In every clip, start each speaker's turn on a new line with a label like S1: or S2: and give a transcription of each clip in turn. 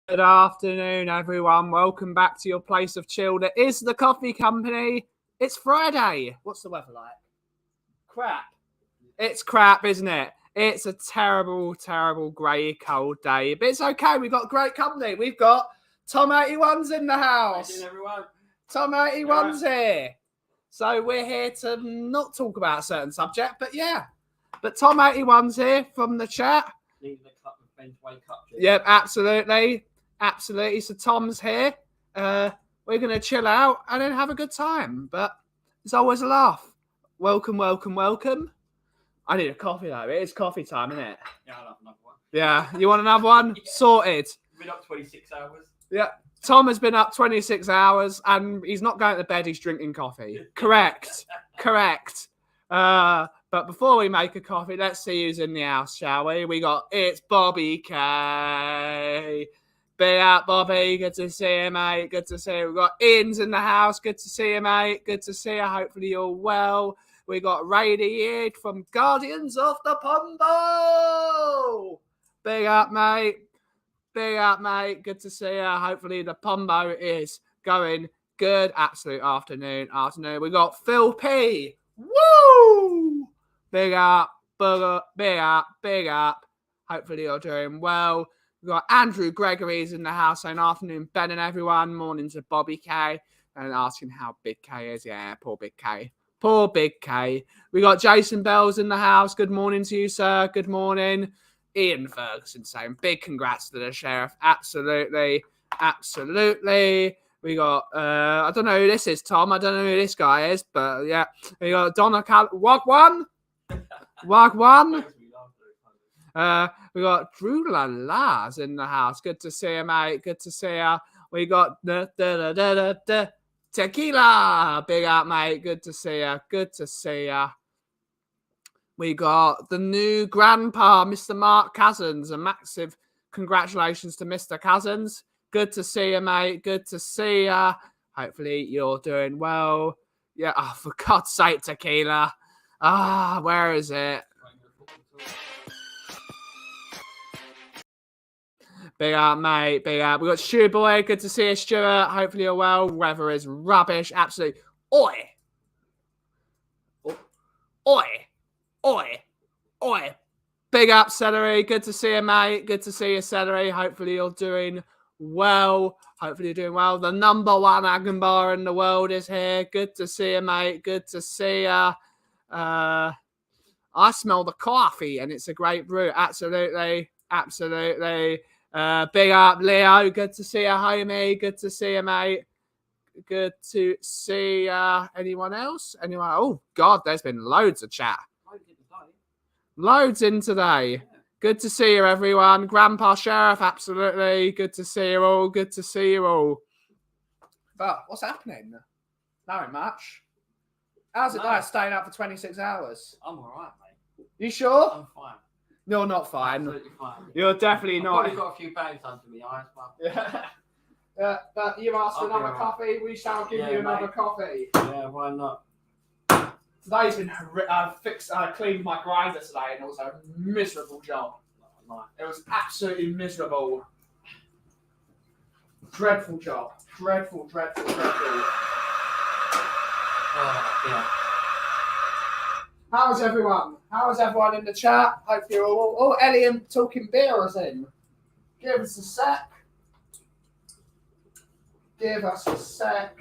S1: Good afternoon, everyone. Welcome back to your place of chill. That is the Coffee Company. It's Friday. What's the weather like? Crap. It's crap, isn't it? It's a terrible, terrible, grey, cold day. But it's okay. We've got great company. We've got Tom 81's in the house.
S2: How you doing, everyone?
S1: Tom 81's here. So we're here to not talk about a certain subject, but yeah. But Tom 81's here from the chat.
S2: Leaving the cup of Ben's wake up.
S1: Yep, absolutely. Absolutely. So Tom's here. We're going to chill out and then have a good time. But it's always a laugh. Welcome, welcome, welcome. I need a coffee, though. It is coffee time, isn't it?
S2: Yeah, I'll have another one.
S1: Yeah. You want another one?
S2: Yeah.
S1: Sorted.
S2: Been up 26 hours.
S1: Yeah. Tom has been up 26 hours and he's not going to bed. He's drinking coffee. Correct. Correct. But before we make a coffee, let's see who's in the house, shall we? It's Bobby K. Big up, Bobby. Good to see you, mate. Good to see you. We've got Ian's in the house. Good to see you, mate. Good to see you. Hopefully you're well. We got Radiated from Guardians of the Pombo. Big up, mate. Big up, mate. Good to see you. Hopefully the Pombo is going good. Absolute afternoon. We got Phil P. Woo! Big up, big up, big up. Hopefully you're doing well. We've got Andrew Gregory's in the house saying afternoon, Ben and everyone. Morning to Bobby K. And asking how Big K is. Yeah, poor Big K. Poor Big K. We got Jason Bells in the house. Good morning to you, sir. Good morning. Ian Ferguson saying big congrats to the sheriff. Absolutely. Absolutely. We got, I don't know who this is, Tom. I don't know who this guy is, but yeah. We got Donna Wagwan. Wagwan. We got Drew Lalas in the house. Good to see you, mate. Good to see you. We got Tequila. Big up, mate. Good to see you. Good to see you. We got the new grandpa, Mr. Mark Cousins. A massive congratulations to Mr. Cousins. Good to see you, mate. Good to see you. Hopefully you're doing well. Yeah, oh, for God's sake, Tequila. Where is it? Big up, mate. Big up. We got Stu Boy. Good to see you, Stuart. Hopefully you're well. Weather is rubbish. Absolute. Oi. Oi. Oi. Oi. Big up, Celery. Good to see you, mate. Good to see you, Celery. Hopefully you're doing well. Hopefully you're doing well. The number one Agon bar in the world is here. Good to see you, mate. Good to see you. I smell the coffee and it's a great brew. Absolutely. Absolutely. Big up, Leo. Good to see you, homie. Good to see you, mate. Good to see anyone else? Anyone? Oh, God, there's been loads of chat. Loads in today. Good to see you, everyone. Grandpa Sheriff, absolutely. Good to see you all. Good to see you all. But what's happening? Nothing much. How's it like staying up for 26 hours?
S2: I'm alright, mate.
S1: You sure?
S2: I'm fine.
S1: You're not fine.
S2: Absolutely fine.
S1: You're definitely
S2: I've
S1: not.
S2: probably got a few bags under my eyes, but...
S1: Yeah. But you asked for
S2: I'll be
S1: another
S2: alright.
S1: coffee, we shall give you another coffee.
S2: Yeah, why not?
S1: Today's been I cleaned my grinder today and it was a miserable job. It was absolutely miserable. Dreadful job. Dreadful.
S2: Oh, yeah.
S1: How's everyone? How's everyone in the chat? Hope you're all... Oh, Ellie and Talking Beer is in. Give us a sec. Give us a sec.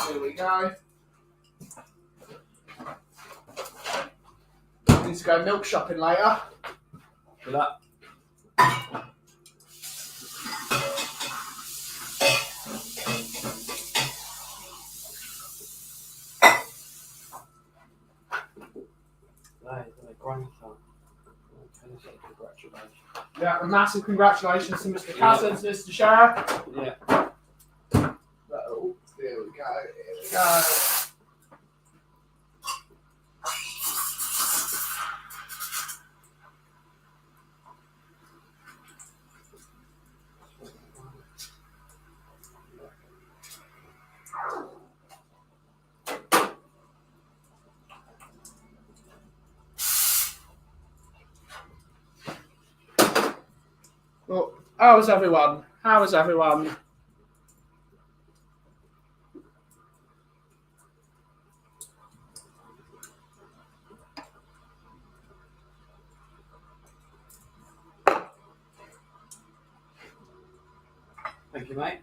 S1: Here we go. Need to go milk shopping later.
S2: Good luck.
S1: Yeah, a massive congratulations to Mr. Cousins, Mr. Sheriff.
S2: Yeah.
S1: Oh, here we go. Here we go. Well, how is everyone? How is everyone?
S2: Thank you, mate.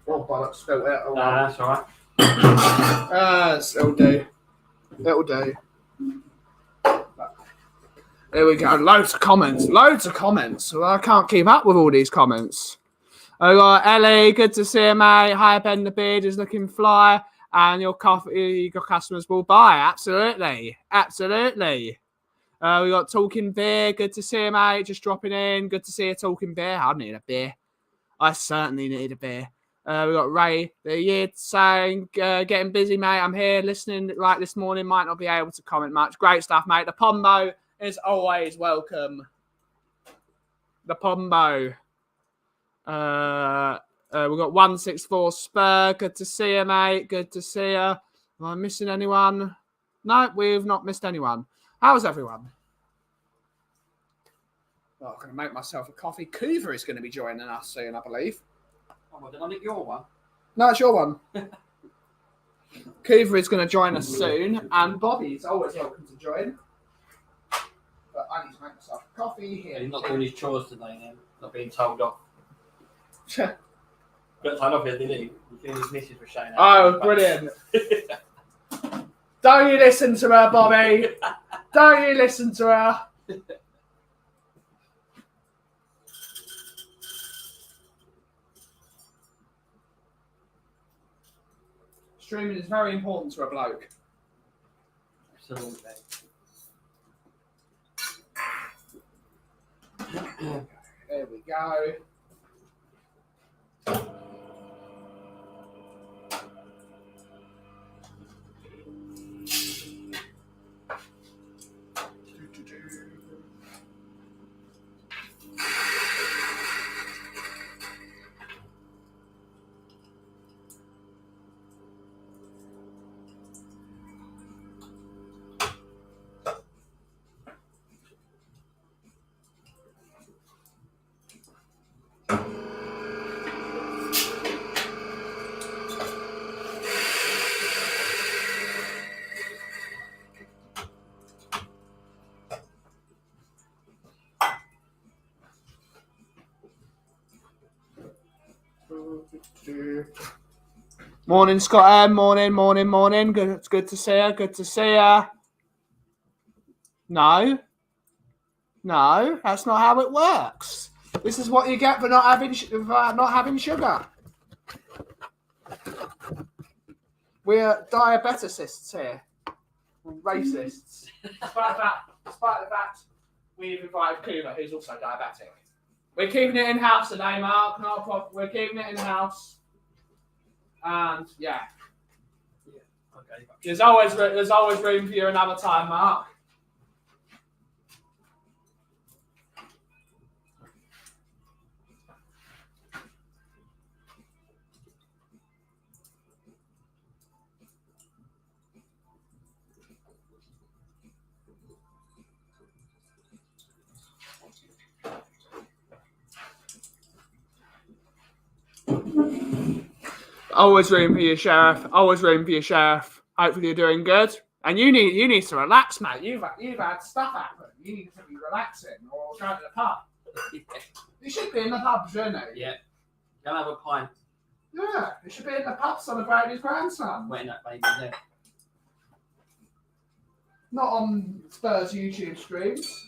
S1: Oh, bollocks, spilt it. Oh,
S2: Nah, that's alright.
S1: It'll do. It'll do. There we go. Loads of comments. Well, I can't keep up with all these comments. I got Ellie. Good to see you, mate. Hi, Ben the Beard is looking fly. And your customers will buy. Absolutely. We got Talking Beer. Good to see you, mate. Just dropping in. Good to see you, Talking Beer. I need a beer. I certainly need a beer. We got Ray the year saying, getting busy, mate. I'm here listening like this morning. Might not be able to comment much. Great stuff, mate. The Pombo is always welcome. The Pombo. We got 164 Spur. Good to see you, mate. Good to see you. Am I missing anyone? No, we've not missed anyone. How's everyone? Well, I'm going to make myself a coffee. Coover is going to be joining us soon, I believe.
S2: Oh, well, did I nick your one?
S1: No, it's your one. Coover is going to join us soon, and Bobby's always welcome to join. But I need to make myself a coffee here.
S2: He's not doing his chores today, then. Not being told off.
S1: Got
S2: told off here, did he? His missus was showing
S1: Oh, brilliant. Don't you listen to her, Bobby. Don't you listen to her. Streaming is very important to a bloke.
S2: Absolutely.
S1: There we go. Morning, Scott. Morning. Good. It's good to see you. Good to see you. No, that's not how it works. This is what you get for not having sugar. We're diabeticists here. We're racists. Despite the fact we've invited Kuma, who's also diabetic. We're keeping it in house today, Mark. Not a problem. We're keeping it in house. And yeah.
S2: Okay.
S1: There's always room for you another time, Mark. Always room for you, Sheriff. Always room for you, Sheriff. Hopefully you're doing good. And you need to relax, mate. You've had stuff happen. You need to be relaxing or go to the pub. You should be in the pub, shouldn't you?
S2: Yeah. Gonna have a pint.
S1: Yeah, you should be in the pub celebrating his grandson.
S2: Wetting that baby there.
S1: Not on Spurs YouTube streams.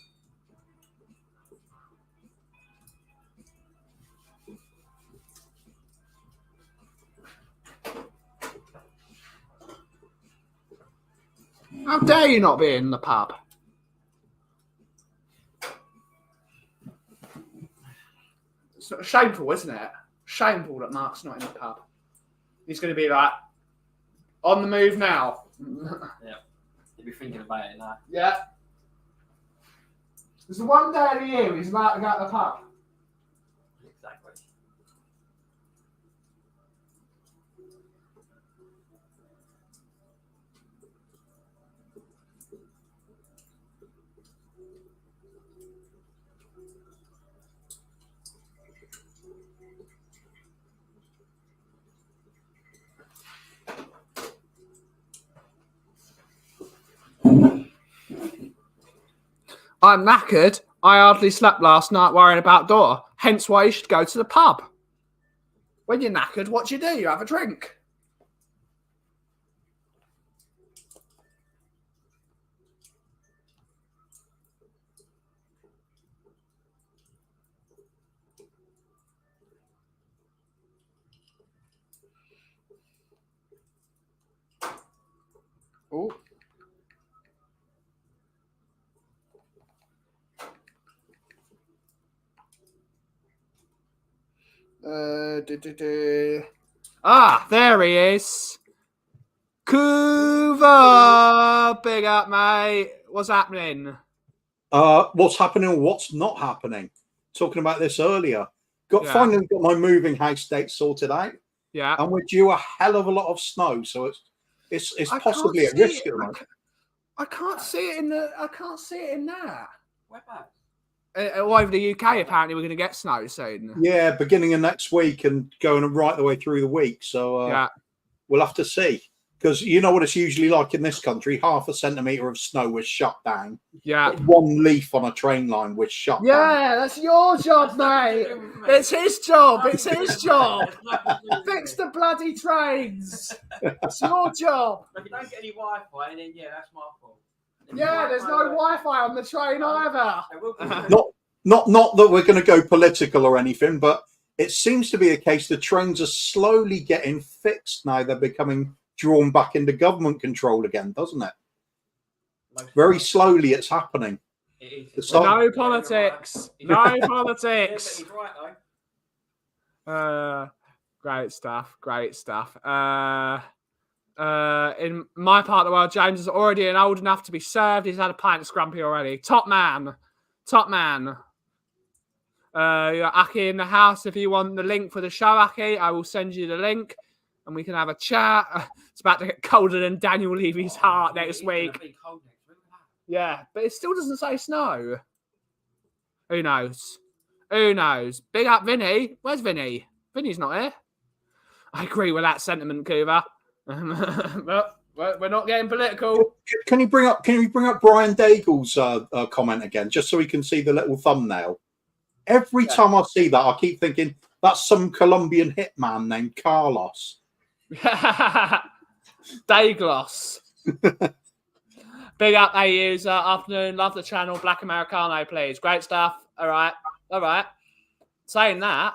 S1: How dare you not be in the pub? It's shameful, isn't it? Shameful that Mark's not in the pub. He's going to be like, on the move now.
S2: Yeah. You'll be thinking about it now.
S1: Yeah. There's the one day of the year he's allowed to go to the pub.
S2: Exactly.
S1: I'm knackered. I hardly slept last night worrying about Dora. Hence why you should go to the pub. When you're knackered, what do? You have a drink. Oh. Ah, there he is. Kuva, big up, mate. What's happening?
S3: What's happening? What's not happening? Talking about this earlier. Finally got my moving house date sorted out.
S1: Yeah,
S3: and we're due a hell of a lot of snow, so it's possibly at risk at the moment.
S1: I can't see it in the. I can't see it in there.
S2: Whereabouts?
S1: All over the UK, apparently, we're going to get snow soon.
S3: Yeah, beginning of next week and going right the way through the week. So we'll have to see. Because you know what it's usually like in this country. 0.5 centimetre of snow was shut down.
S1: Yeah.
S3: One leaf on a train line was shut down.
S1: Yeah, that's your job, mate. It's his job. It's his job. Fix the bloody trains. It's your job.
S2: If you don't get any Wi-Fi, then yeah, that's my fault.
S1: Yeah, there's no Wi-Fi on the train either.
S3: Not that we're going to go political or anything, but it seems to be a case the trains are slowly getting fixed now. They're becoming drawn back into government control again, doesn't it? Very slowly, it's happening.
S2: It is.
S1: No politics. No politics.
S2: He's right,
S1: Great stuff. Great stuff. In my part of the world, James is already old enough to be served. He's had a pint of scrumpy already. Top man. Top man. You're Aki in the house. If you want the link for the show, Aki, I will send you the link and we can have a chat. It's about to get colder than Daniel Levy's heart next week. Yeah, but it still doesn't say snow. Who knows? Who knows? Big up Vinny. Where's Vinny? Vinny's not here. I agree with that sentiment, Kuva. But we're not getting political.
S3: Can you bring up Brian Daigle's comment again, just so we can see the little thumbnail? Every time I see that, I keep thinking that's some Colombian hitman named Carlos.
S1: Daiglos. Big up, AUs. Afternoon. Love the channel. Black Americano, please. Great stuff. All right. All right. Saying that,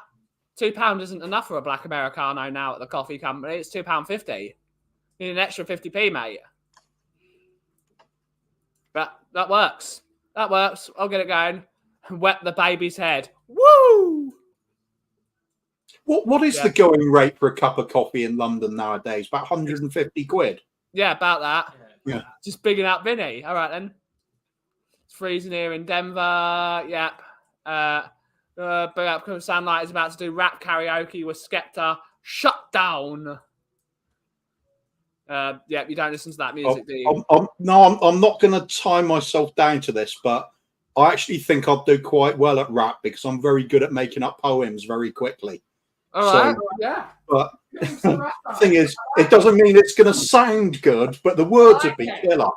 S1: £2 isn't enough for a Black Americano now at the coffee company. It's £2.50. Need an extra 50p, mate. But that works. That works. I'll get it going. Wet the baby's head. Woo!
S3: What is the going rate for a cup of coffee in London nowadays? About 150 quid.
S1: Yeah, about that.
S3: Yeah.
S1: Just bigging up Vinny. All right, then. It's freezing here in Denver. Yep. Big up Soundlight is about to do rap karaoke with Skepta. Shut down. Yeah, you don't listen to that music, do you?
S3: I'm not going to tie myself down to this, but I actually think I'll do quite well at rap because I'm very good at making up poems very quickly.
S1: All right, yeah.
S3: But the thing is, it doesn't mean it's going to sound good, but the words would be killer.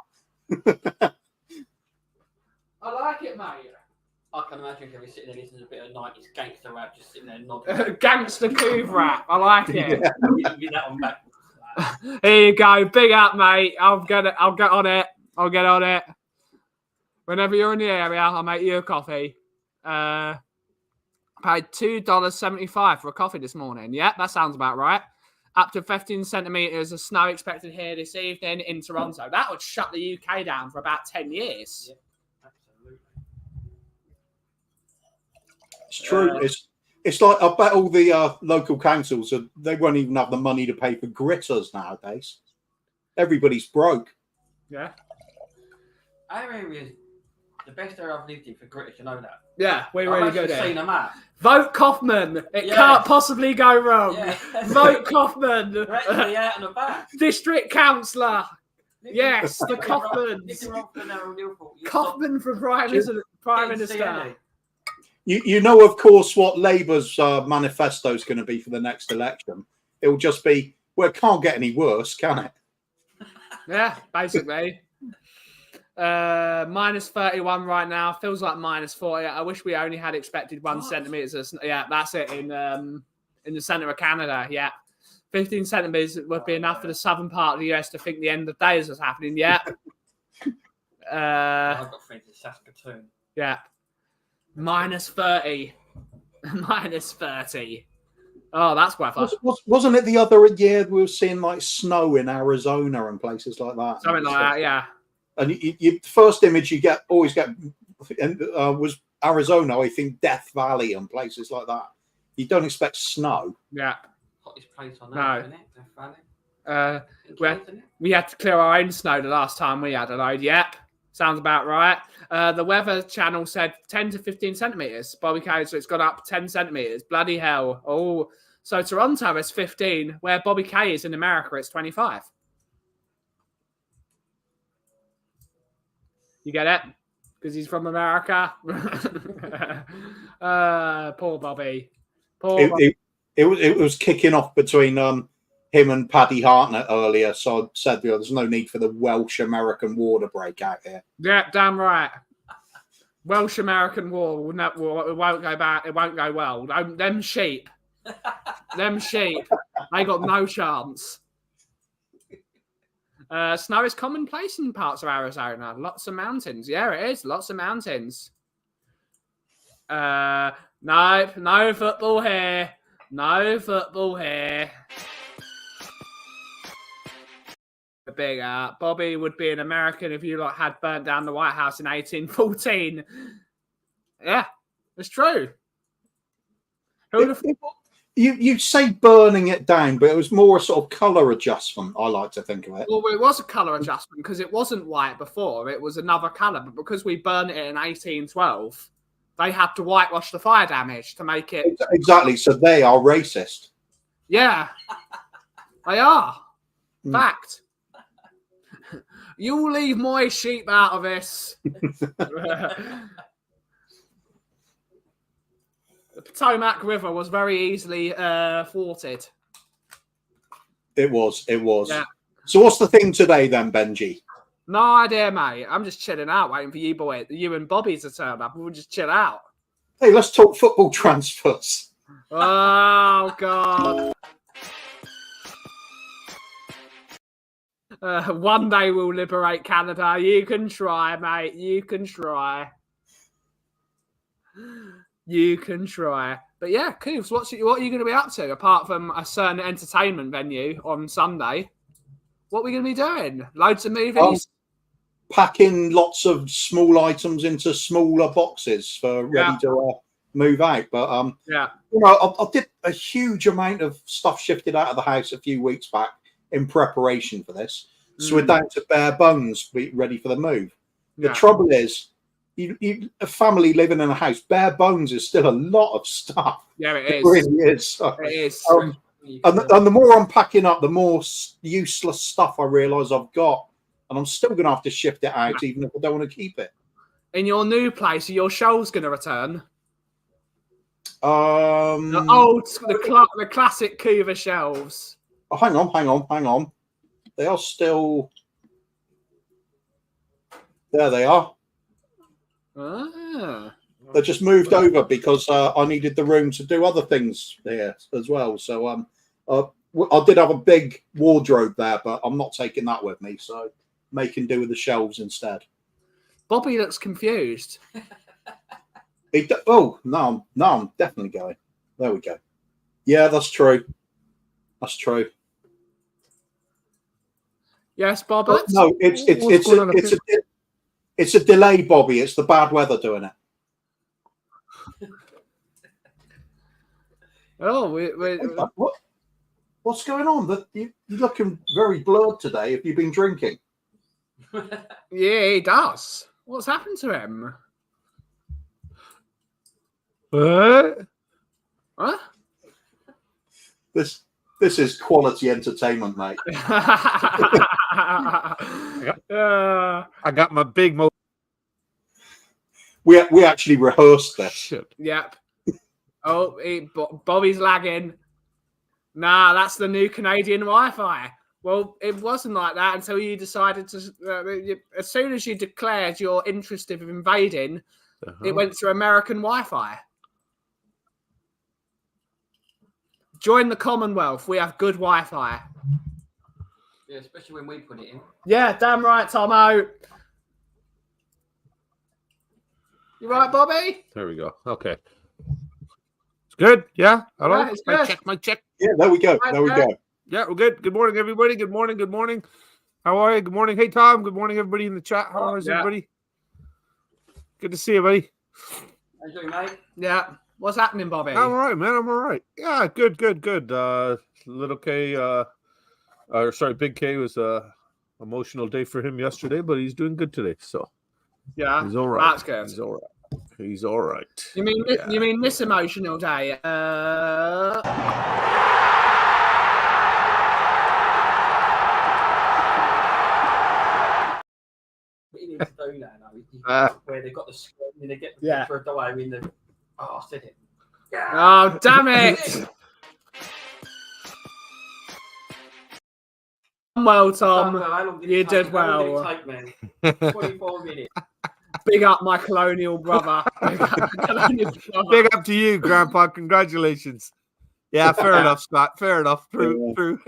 S1: I like it, mate.
S2: I can imagine if he's sitting there listening to a bit of 90s gangster rap, just sitting there nodding.
S1: Gangster Couve rap. I like it.
S2: Yeah. Get that one back.
S1: Here you go. Big up, mate. I'll get on it. I'll get on it. Whenever you're in the area, I'll make you a coffee. Paid $2.75 for a coffee this morning. Yeah, that sounds about right. Up to 15 centimetres of snow expected here this evening in Toronto. That would shut the UK down for about 10 years.
S2: Yeah, absolutely.
S3: It's true. It's like, I bet all the local councils, they won't even have the money to pay for gritters nowadays. Everybody's broke.
S1: Yeah.
S2: Our area is the best area I've lived in for gritters, you know that?
S1: Yeah, we're really good at it.
S2: Seen them out.
S1: Vote Kaufman. It can't possibly go wrong.
S2: Yeah.
S1: Vote Kaufman.
S2: They're actually out and about.
S1: District Councillor. Yes, the Kaufmans. Kaufman for Prime Minister.
S3: You know, of course, what Labour's manifesto is going to be for the next election. It will just be, well, it can't get any worse, can it?
S1: Yeah, basically. Minus 31 right now. Feels like minus 40. I wish we only had expected 1 centimetre. Yeah, that's it in the centre of Canada. Yeah. 15 centimetres would be enough for the southern part of the US to think the end of days is happening. Yeah.
S2: I've got friends in Saskatoon.
S1: Yeah. Minus 30. Minus 30. Oh, that's weather.
S3: Wasn't it the other year we were seeing like snow in Arizona and places like that?
S1: Something like that, yeah.
S3: And you first image you always get was Arizona, I think Death Valley and places like that. You don't expect snow.
S1: Yeah.
S2: Hottest place on earth, isn't it? Death Valley.
S1: We had to clear our own snow the last time we had a load. Yep. Sounds about right. The Weather Channel said 10 to 15 centimetres. Bobby Kay, so it's gone up 10 centimetres. Bloody hell. Oh, so Toronto is 15, where Bobby Kay is in America, it's 25. You get it? Because he's from America. Poor Bobby.
S3: It was kicking off between him and Paddy Hartnett earlier, so I said there's no need for the Welsh-American war to break out here.
S1: Yeah, damn right. Welsh-American war it won't go back. It won't go well. Them sheep, they got no chance. Snow is commonplace in parts of Arizona. Lots of mountains. Yeah, it is. Lots of mountains. No football here. No football here. bigger. Bobby would be an American if you had burnt down the White House in 1814. Yeah, it's true.
S3: You say burning it down, but it was more a sort of colour adjustment. I like to think of it.
S1: Well, it was a colour adjustment because it wasn't white before. It was another colour. But because we burned it in 1812, they had to whitewash the fire damage to make it.
S3: Exactly. So they are racist.
S1: Yeah, they are. Fact. You leave my sheep out of this. The Potomac River was very easily thwarted.
S3: It was.
S1: Yeah.
S3: So what's the thing today then, Benji?
S1: No idea, mate. I'm just chilling out, waiting for you and Bobby to turn up. We'll just chill out.
S3: Hey, let's talk football transfers.
S1: Oh, God. One day we'll liberate Canada. You can try, mate. You can try. You can try. But yeah, Coofs, what are you going to be up to apart from a certain entertainment venue on Sunday? What are we going to be doing? Loads of movies?
S3: Packing lots of small items into smaller boxes for ready to move out. But I did a huge amount of stuff shifted out of the house a few weeks back in preparation for this. So we're down to bare bones, ready for the move. The trouble is, a family living in a house, bare bones is still a lot of stuff.
S1: Yeah, it is.
S3: It really is.
S1: It is.
S3: And the more I'm packing up, the more useless stuff I realise I've got. And I'm still going to have to shift it out, even if I don't want to keep it.
S1: In your new place, are your shelves going to return? The classic Cuva shelves.
S3: Oh, hang on. They are still... There they are.
S1: Ah.
S3: They just moved over because I needed the room to do other things here as well. So I did have a big wardrobe there, but I'm not taking that with me. So making do with the shelves instead.
S1: Bobby looks confused.
S3: No, I'm definitely going. There we go. Yeah, that's true. That's true.
S1: Yes, Bob.
S3: No, it's a delay, Bobby. It's the bad weather doing it. What's going on? You're looking very blurred today. Have you been drinking?
S1: Yeah, he does. What's happened to him? Huh?
S3: This is quality entertainment, mate.
S4: I got my big
S3: We actually rehearsed this.
S4: Shit.
S1: Yep. Bobby's lagging. Nah, that's the new Canadian Wi-Fi. Well, it wasn't like that until you decided to. As soon as you declared your interest in invading, it went to American Wi-Fi. Join the Commonwealth. We have good Wi-Fi.
S2: Yeah, especially when we put it in.
S1: Yeah, damn right, Tomo. You right, Bobby?
S4: There we go. Okay. It's good. Yeah. Hello.
S1: Yeah, it's good.
S4: My check.
S3: Yeah, there we go.
S4: Yeah, we're good. Good morning, everybody. Good morning. How are you? Good morning. Hey, Tom. Good morning, everybody in the chat. How is everybody? Good to see you, buddy.
S2: How you doing, mate?
S1: Yeah. What's happening, Bobby?
S4: I'm all right, man. I'm all right. Yeah, good. Little K, Big K was a emotional day for him yesterday, but he's doing good today. So
S1: yeah,
S4: he's all right.
S1: That's good.
S4: He's all right.
S1: You mean this emotional day?
S2: What you need to do now, where they've got the screen and they get the picture of the in the. Oh, I said it. Yeah.
S1: Oh, damn it! Well, Tom, you did well.
S2: How long did it take, man? 24 minutes.
S1: Big up my colonial brother.
S4: Big up to you, Grandpa. Congratulations. Yeah, fair enough, Scott. Fair enough. True.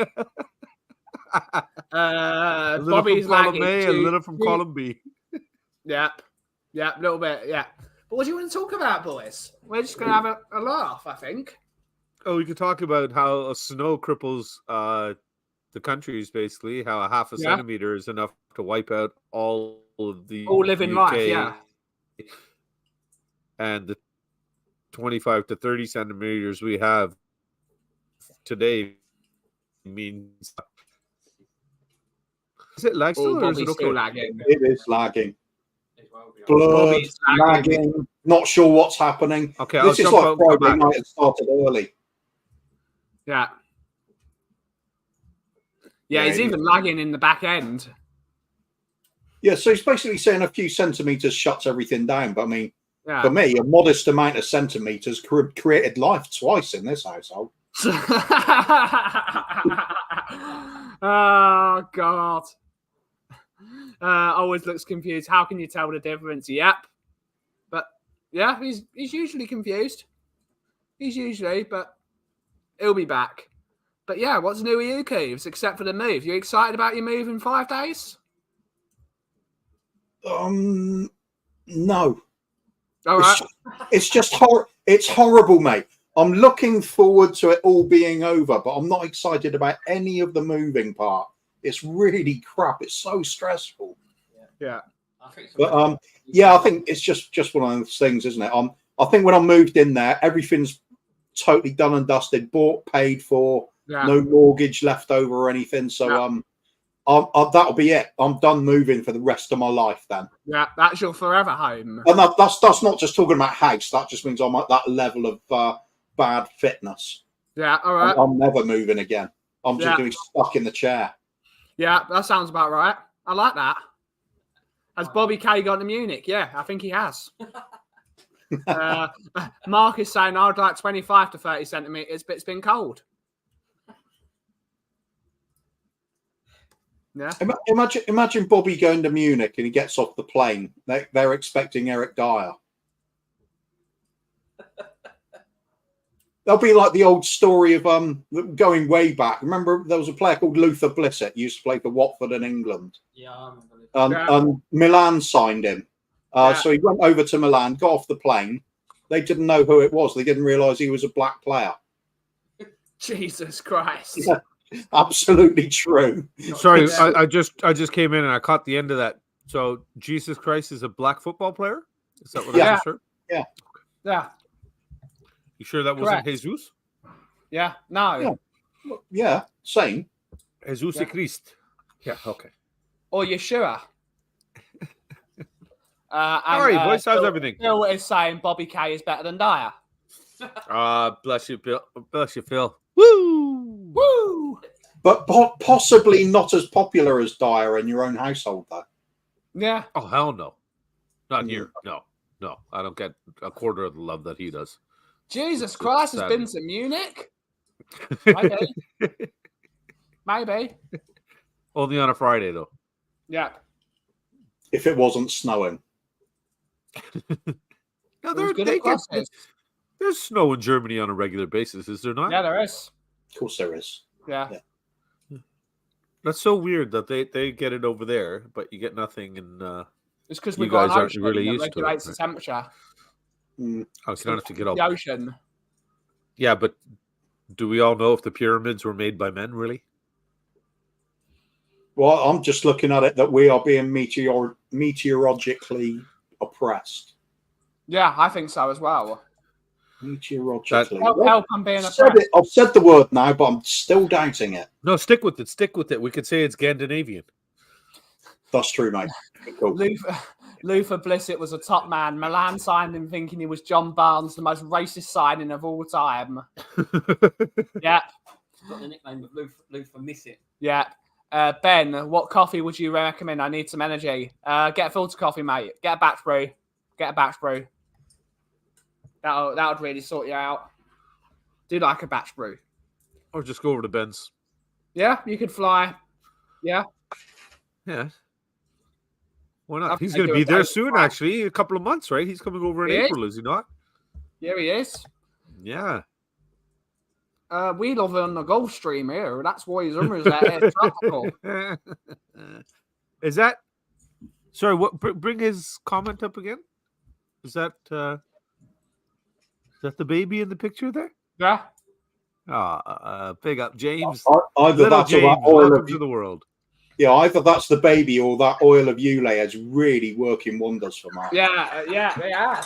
S4: A little
S1: Bobby's
S4: from column
S1: lagging.
S4: A, a little from column B.
S1: Yep, a little bit, yeah. But what do you want to talk about, boys? We're just going to have a laugh, I think.
S4: Oh, we could talk about how snow cripples the countries, basically, how a half a centimeter is enough to wipe out all of the
S1: living
S4: UK,
S1: life, yeah.
S4: And the 25 to 30 centimeters we have today means. Is it lag still, or is it okay?
S1: Still lagging.
S3: It is lagging. Blurred, lagging. Not sure what's happening.
S4: Okay,
S3: this is like Friday night. It started early.
S1: Yeah. Yeah, he's even lagging in the back end.
S3: Yeah, so he's basically saying a few centimeters shuts everything down. But I mean, for me, a modest amount of centimeters created life twice in this household.
S1: Oh, God. Always looks confused. How can you tell the difference? Yep. But, yeah, he's usually confused. But he'll be back. But, yeah, what's new with you, Keeves, except for the move? You excited about your move in 5 days?
S3: No.
S1: All right.
S3: It's just it's horrible, mate. I'm looking forward to it all being over, but I'm not excited about any of the moving part. It's really crap. It's so stressful.
S1: Yeah.
S3: I think it's just one of those things, isn't it? I think when I moved in there, everything's totally done and dusted, bought, paid for, no mortgage left over or anything. So that'll be it. I'm done moving for the rest of my life then.
S1: Yeah, that's your forever home.
S3: And that's not just talking about house. That just means I'm at that level of bad fitness.
S1: Yeah, all right.
S3: I'm never moving again. I'm just going to be stuck in the chair. Yeah,
S1: that sounds about right. I like that. Has Bobby Kay gone to Munich? Yeah, I think he has. Mark is saying I'd like 25 to 30 centimetres, but it's been cold. Yeah.
S3: Imagine Bobby going to Munich and he gets off the plane. They're expecting Eric Dyer. They'll be like the old story of going way back. Remember, there was a player called Luther Blissett. He used to play for Watford in England.
S2: Yeah, I remember.
S3: And Milan signed him. So he went over to Milan, got off the plane. They didn't know who it was. They didn't realise he was a black player.
S1: Jesus Christ.
S3: Yeah, absolutely true.
S4: Sorry, I just came in and I caught the end of that. So Jesus Christ is a black football player? Is that what I just heard?
S3: Yeah.
S1: Yeah.
S4: You sure that wasn't Jesus?
S1: Yeah. No.
S3: Yeah. Same.
S4: Jesus Christ. Yeah. Okay.
S1: Or Yeshua.
S4: Sorry, boys. How's everything?
S1: Phil is saying Bobby Kay is better than Dyer.
S4: Bless you, Bill. Bless you, Phil.
S1: Woo! Woo!
S3: But possibly not as popular as Dyer in your own household, though.
S1: Yeah.
S4: Oh, hell no. Not here. No. I don't get a quarter of the love that he does.
S1: Jesus Christ has been to Munich? Maybe.
S4: Only on a Friday, though.
S1: Yeah.
S3: If it wasn't snowing.
S4: No, there's snow in Germany on a regular basis, is there not?
S1: Yeah, there is.
S3: Of course there is.
S1: Yeah.
S4: That's so weird that they get it over there, but you get nothing in
S1: it's because we
S4: guys aren't really used to it.
S1: Regulates the temperature.
S4: Oh, so you don't have to get all
S1: the ocean.
S4: Yeah, but do we all know if the pyramids were made by men, really?
S3: Well, I'm just looking at it that we are being meteorologically oppressed.
S1: Yeah, I think so as well.
S3: Meteorologically.
S1: Help I'm being oppressed.
S3: I've said the word now, but I'm still doubting it.
S4: No, stick with it. We could say it's Scandinavian.
S3: That's true, mate. Cool.
S1: Luther Blissett was a top man. Milan signed him thinking he was John Barnes, the most racist signing of all time. Yeah.
S2: Got the nickname of Luther Missett.
S1: Yeah. Ben, what coffee would you recommend? I need some energy. Get a filter coffee, mate. Get a batch brew. That would really sort you out. Do like a batch brew.
S4: Or just go over to Ben's.
S1: Yeah, you could fly. Yeah.
S4: Yeah. Why not? He's going to be there soon, actually. A couple of months, right? He's coming over in April, is he not?
S1: Yeah, he is.
S4: Yeah.
S1: We live on the Gulf Stream here. That's why his rumors that tropical.
S4: Is that? Sorry, what? Bring his comment up again. Is that the baby in the picture there?
S1: Yeah.
S4: Big up, James.
S3: Either
S4: Little
S3: that's
S4: James,
S3: or that oil
S4: welcome
S3: of
S4: to the world.
S3: Yeah, either that's the baby or that oil of Ulay is really working wonders for Mark.
S1: Yeah.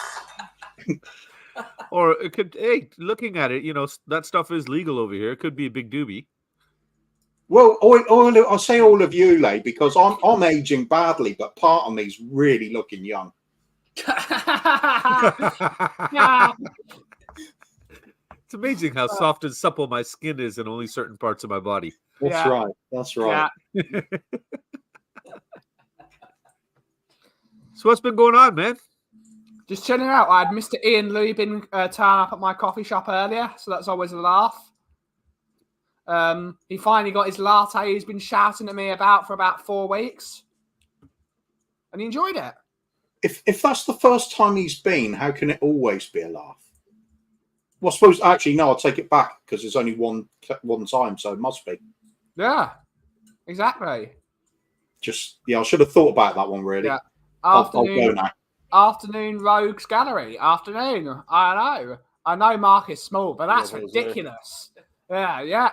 S4: Or it could, hey, looking at it, that stuff is legal over here. It could be a big doobie.
S3: Well, I say oil of Ulay because I'm aging badly, but part of me's really looking young.
S4: It's amazing how soft and supple my skin is in only certain parts of my body.
S3: That's right. That's right.
S1: Yeah.
S4: So what's been going on, man?
S1: Just chilling out. I had Mr. Ian Lubin turn up at my coffee shop earlier, so that's always a laugh. He finally got his latte he's been shouting at me about for about 4 weeks. And he enjoyed it.
S3: If that's the first time he's been, how can it always be a laugh? Well, I suppose, actually, no, I'll take it back because it's only one time, so it must be.
S1: Yeah, exactly.
S3: I should have thought about that one, really.
S1: Yeah.
S3: I'll go now.
S1: Afternoon Rogues Gallery. Afternoon. I know Mark is small, but that's ridiculous. Yeah.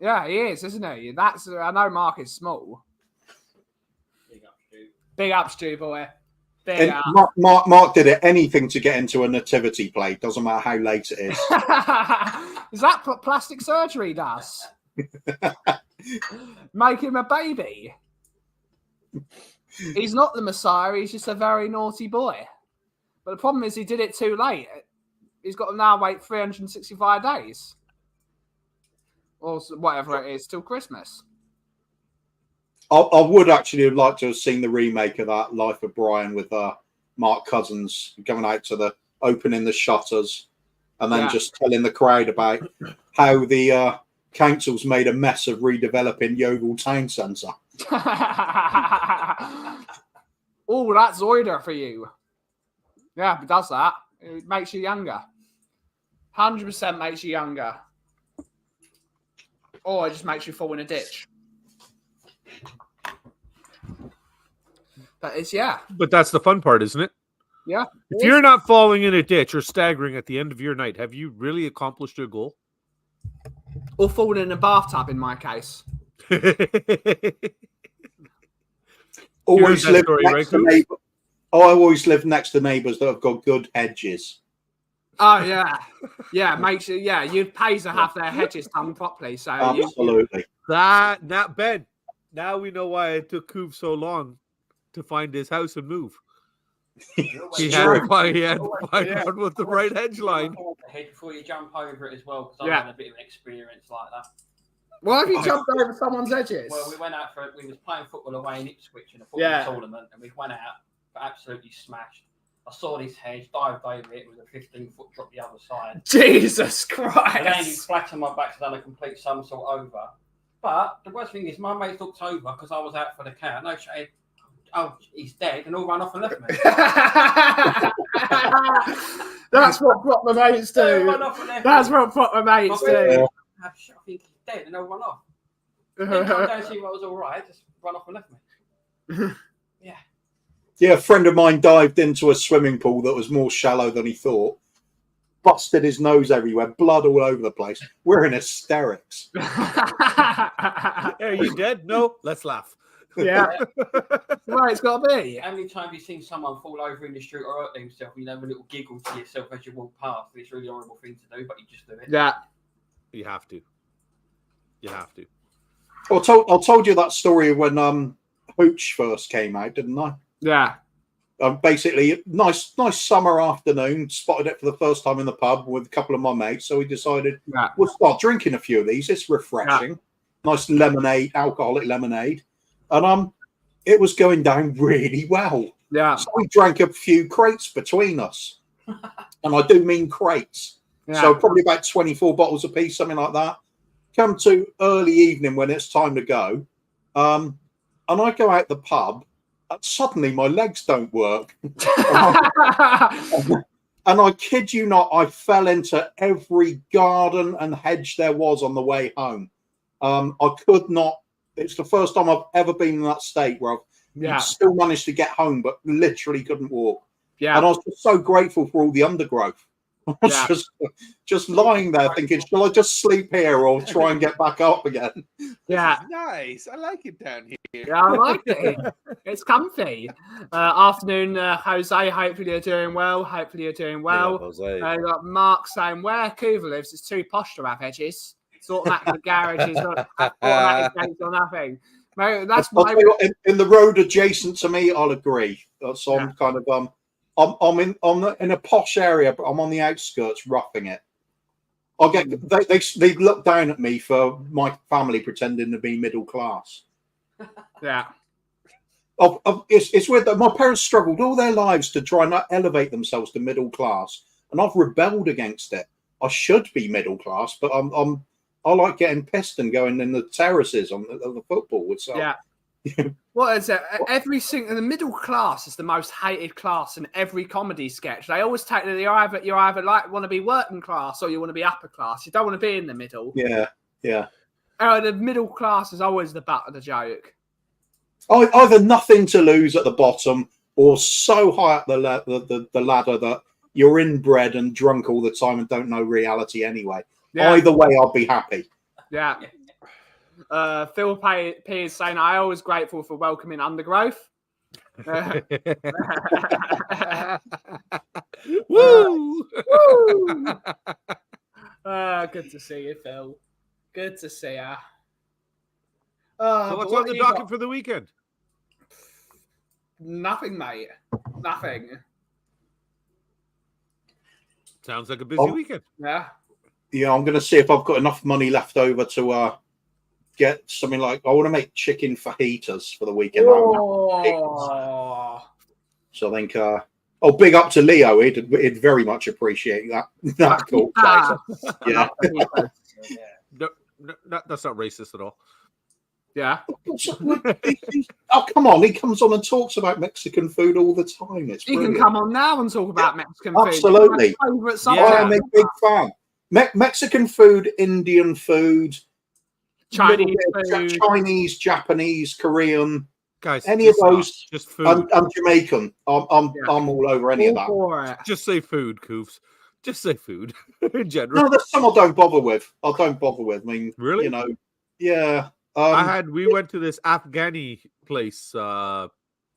S1: Yeah, he is, isn't he? I know Mark is small. Big up, Stu boy. Big up.
S3: Mark did it anything to get into a nativity play. Doesn't matter how late it is.
S1: Is that what plastic surgery does? Make him a baby. He's not the Messiah. He's just a very naughty boy. But the problem is he did it too late. He's got to now wait 365 days. Or whatever it is, till Christmas.
S3: I would actually have liked to have seen the remake of that Life of Brian with Mark Cousins going out to the opening the shutters and then just telling the crowd about how the council's made a mess of redeveloping Yeovil Town Centre.
S1: Oh, that's Zoider for you. Yeah, it does that. It makes you younger. 100% makes you younger. Or it just makes you fall in a ditch.
S4: But that's the fun part, isn't it?
S1: Yeah.
S4: If you're not falling in a ditch or staggering at the end of your night, have you really accomplished your goal?
S1: Or falling in a bathtub, in my case.
S3: Always live next to neighbours. I always live next to neighbours that have got good hedges.
S1: Oh yeah, makes it. Yeah, you'd pay to have their hedges done properly. So
S3: absolutely.
S4: That Ben. Now we know why it took Coov so long to find his house and move. He had to find out with the right hedge line.
S2: Hedge before you jump over it as well, because I've had a bit of an experience like that.
S1: Why have you jumped over someone's edges?
S2: Well, we went out we was playing football away in Ipswich in a football tournament, and we went out, but absolutely smashed. I saw this hedge, dived over it with a 15-foot drop the other side.
S1: Jesus Christ!
S2: And then he flat on my back, so done a complete somersault over. But the worst thing is, my mate looked over because I was out for the count. No shade. Oh, he's dead, and all ran off and left me.
S1: That's what proper mates do. That's what proper mates do.
S2: I think he's dead, and all run off. Then come down and see if I was all right. Just run off and left me.
S3: Yeah, a friend of mine dived into a swimming pool that was more shallow than he thought. Busted his nose everywhere, blood all over the place. We're in hysterics.
S4: Are you dead? No, let's laugh.
S1: Yeah. Right, it's got to be.
S2: How many times have you seen someone fall over in the street or hurt themselves and you have a little giggle to yourself as you walk past? It's a really horrible thing to do, but you just do it.
S1: Yeah.
S4: You have to.
S3: I told you that story when Hooch first came out, didn't I?
S1: Yeah.
S3: Basically, nice summer afternoon. Spotted it for the first time in the pub with a couple of my mates. So we decided we'll start drinking a few of these. It's refreshing. Yeah. Nice lemonade, alcoholic lemonade, and it was going down really well.
S1: Yeah.
S3: So we drank a few crates between us, and I do mean crates. Yeah. So probably about 24 bottles a piece, something like that. Come to early evening when it's time to go, and I go out the pub. Suddenly my legs don't work. And I kid you not, I fell into every garden and hedge there was on the way home. I could not. It's the first time I've ever been in that state where I've still managed to get home, but literally couldn't walk. Yeah. And I was just so grateful for all the undergrowth. I was just lying there thinking, shall I just sleep here or try and get back up again?
S1: Yeah.
S4: Nice. I like it down here.
S1: Yeah, I like it. It's comfy. Afternoon, Jose. Hopefully you're doing well. Hopefully you're doing well.
S4: Yeah, Jose.
S1: Got Mark saying where Coover lives, it's too posh to have edges. It's automatic garages, automatic gates or nothing. Mate, that's
S3: I'll
S1: my.
S3: tell you what, in the road adjacent to me, I'll agree. So I'm kind of I'm in a posh area, but I'm on the outskirts, roughing it. I'll get they look down at me for my family pretending to be middle class.
S1: Yeah.
S3: It's weird that my parents struggled all their lives to try and elevate themselves to middle class, and I've rebelled against it. I should be middle class, but I like getting pissed and going in the terraces on the football. So.
S1: Yeah. What is it? The middle class is the most hated class in every comedy sketch. They always take that you're either like want to be working class or you want to be upper class. You don't want to be in the middle.
S3: Yeah.
S1: The middle class is always the butt of the joke.
S3: Either nothing to lose at the bottom or so high up the ladder that you're inbred and drunk all the time and don't know reality anyway. Yeah. Either way, I'll be happy.
S1: Yeah. Phil P is saying, I'm always grateful for welcoming undergrowth.
S4: Woo!
S1: Woo! Good to see you, Phil. Good to see you.
S4: So what's on the docket for the weekend?
S1: Nothing, mate. Nothing.
S4: Sounds like a busy weekend.
S1: Yeah.
S3: Yeah, I'm going to see if I've got enough money left over to get something like, I want to make chicken fajitas for the weekend.
S1: Oh.
S3: So I think, big up to Leo. He'd very much appreciate that. That's cool. Yeah.
S4: No, that's not racist at all.
S1: Yeah.
S3: Oh, come on. He comes on and talks about Mexican food all the time.
S1: He can come on now and talk about Mexican food.
S3: Absolutely. I am a big fan. Mexican food, Indian food, Chinese, Japanese, Korean,
S4: guys,
S3: any of those.
S4: Just food.
S3: I'm Jamaican. I'm all over any of that.
S4: Just say food, Koofs. Just say food in general.
S3: No, there's some I don't bother with. I mean,
S4: really?
S3: Yeah.
S4: We went to this Afghani place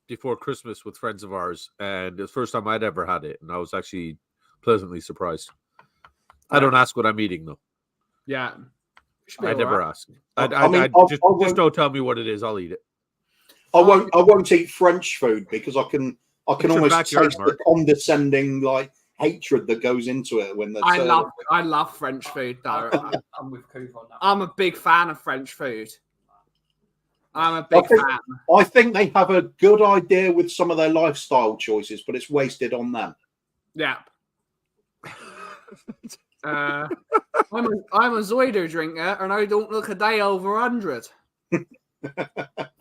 S4: before Christmas with friends of ours, and it was the first time I'd ever had it, and I was actually pleasantly surprised. I don't ask what I'm eating though.
S1: Yeah,
S4: I never ask. Just don't tell me what it is. I'll eat it.
S3: I won't eat French food because I can almost taste the condescending hatred that goes into it when
S1: I love French food though.
S2: I'm with Coop on that.
S1: I'm a big fan of French food. I'm a big fan.
S3: I think they have a good idea with some of their lifestyle choices, but it's wasted on them.
S1: Yeah. I'm a Zoido drinker, and I don't look a day over 100.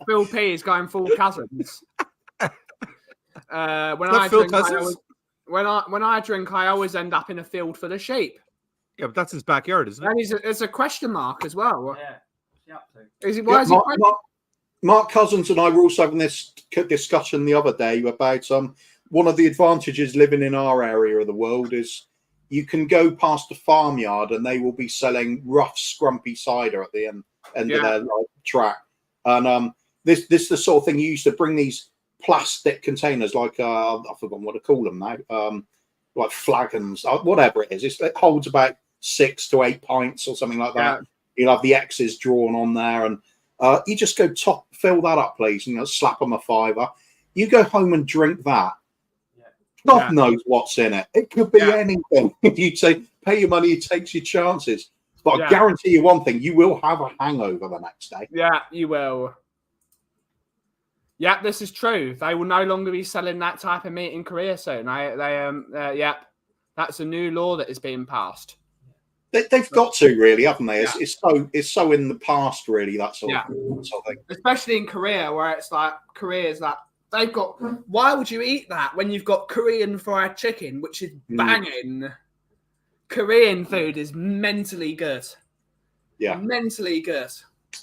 S1: Phil P is going full cousins. When I drink, I always end up in a field full of sheep.
S4: Yeah, but that's his backyard, isn't it?
S1: And it's a question mark as well.
S2: Yeah.
S3: Mark Cousins and I were also having this discussion the other day about one of the advantages living in our area of the world is you can go past a farmyard and they will be selling rough, scrumpy cider at the end of their track. And this is the sort of thing you used to bring these plastic containers, like I've forgotten what to call them now, like flagons, whatever it is. It holds about 6 to 8 pints or something like that. You'll have the X's drawn on there, and you just go fill that up, please, and slap them a $5. You go home and drink that. God knows what's in it. It could be anything. You say, pay your money, you take your chances. But I guarantee you one thing, you will have a hangover the next day.
S1: Yeah, you will. Yeah, this is true. They will no longer be selling that type of meat in Korea soon. That's a new law that is being passed.
S3: They've got to, really, haven't they? It's so in the past, really, that sort of thing.
S1: Especially in Korea, where it's like Korea's like, they've got. Why would you eat that when you've got Korean fried chicken, which is banging? Korean food is mentally good. Yeah, mentally good.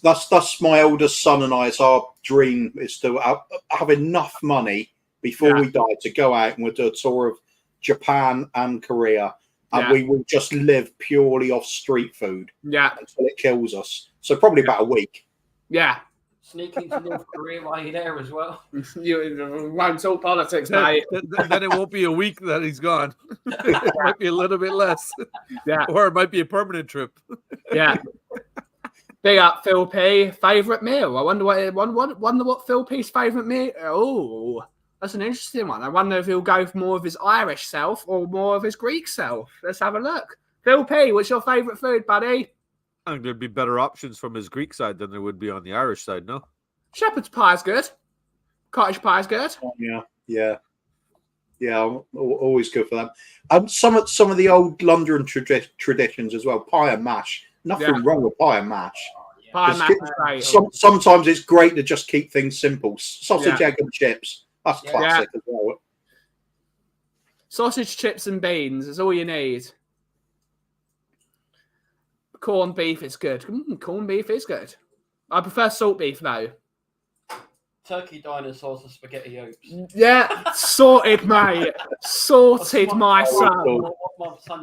S3: That's my oldest son and I. It's our dream is to have enough money before we die to go out and we'll do a tour of Japan and Korea and we will just live purely off street food
S1: Yeah.
S3: until it kills us. So probably about a week.
S1: Yeah.
S2: Sneak into North Korea while you're there as well.
S1: You won't talk politics,
S4: Then,
S1: mate.
S4: then it won't be a week that he's gone. It might be a little bit less.
S1: Yeah.
S4: Or it might be a permanent trip.
S1: Yeah. Big up Phil P. Favorite meal. I wonder what Phil P's favorite meal. Oh, that's an interesting one. I wonder if he'll go for more of his Irish self or more of his Greek self. Let's have a look. Phil P, what's your favorite food, buddy?
S4: I think there'd be better options from his Greek side than there would be on the Irish side, no?
S1: Shepherd's pie is good. Cottage pie is good.
S3: Yeah. Always good for them. Some of the old London traditions as well. Pie and mash. Nothing wrong with pie and mash.
S1: Pie and mash is great.
S3: Sometimes it's great to just keep things simple. Sausage, egg, and chips. That's classic as well.
S1: Sausage, chips, and beans is all you need. Corned beef is good. Corned beef is good. I prefer salt beef though.
S2: Turkey dinosaurs and spaghetti hoops.
S1: Yeah, sorted, mate. Sorted, my son.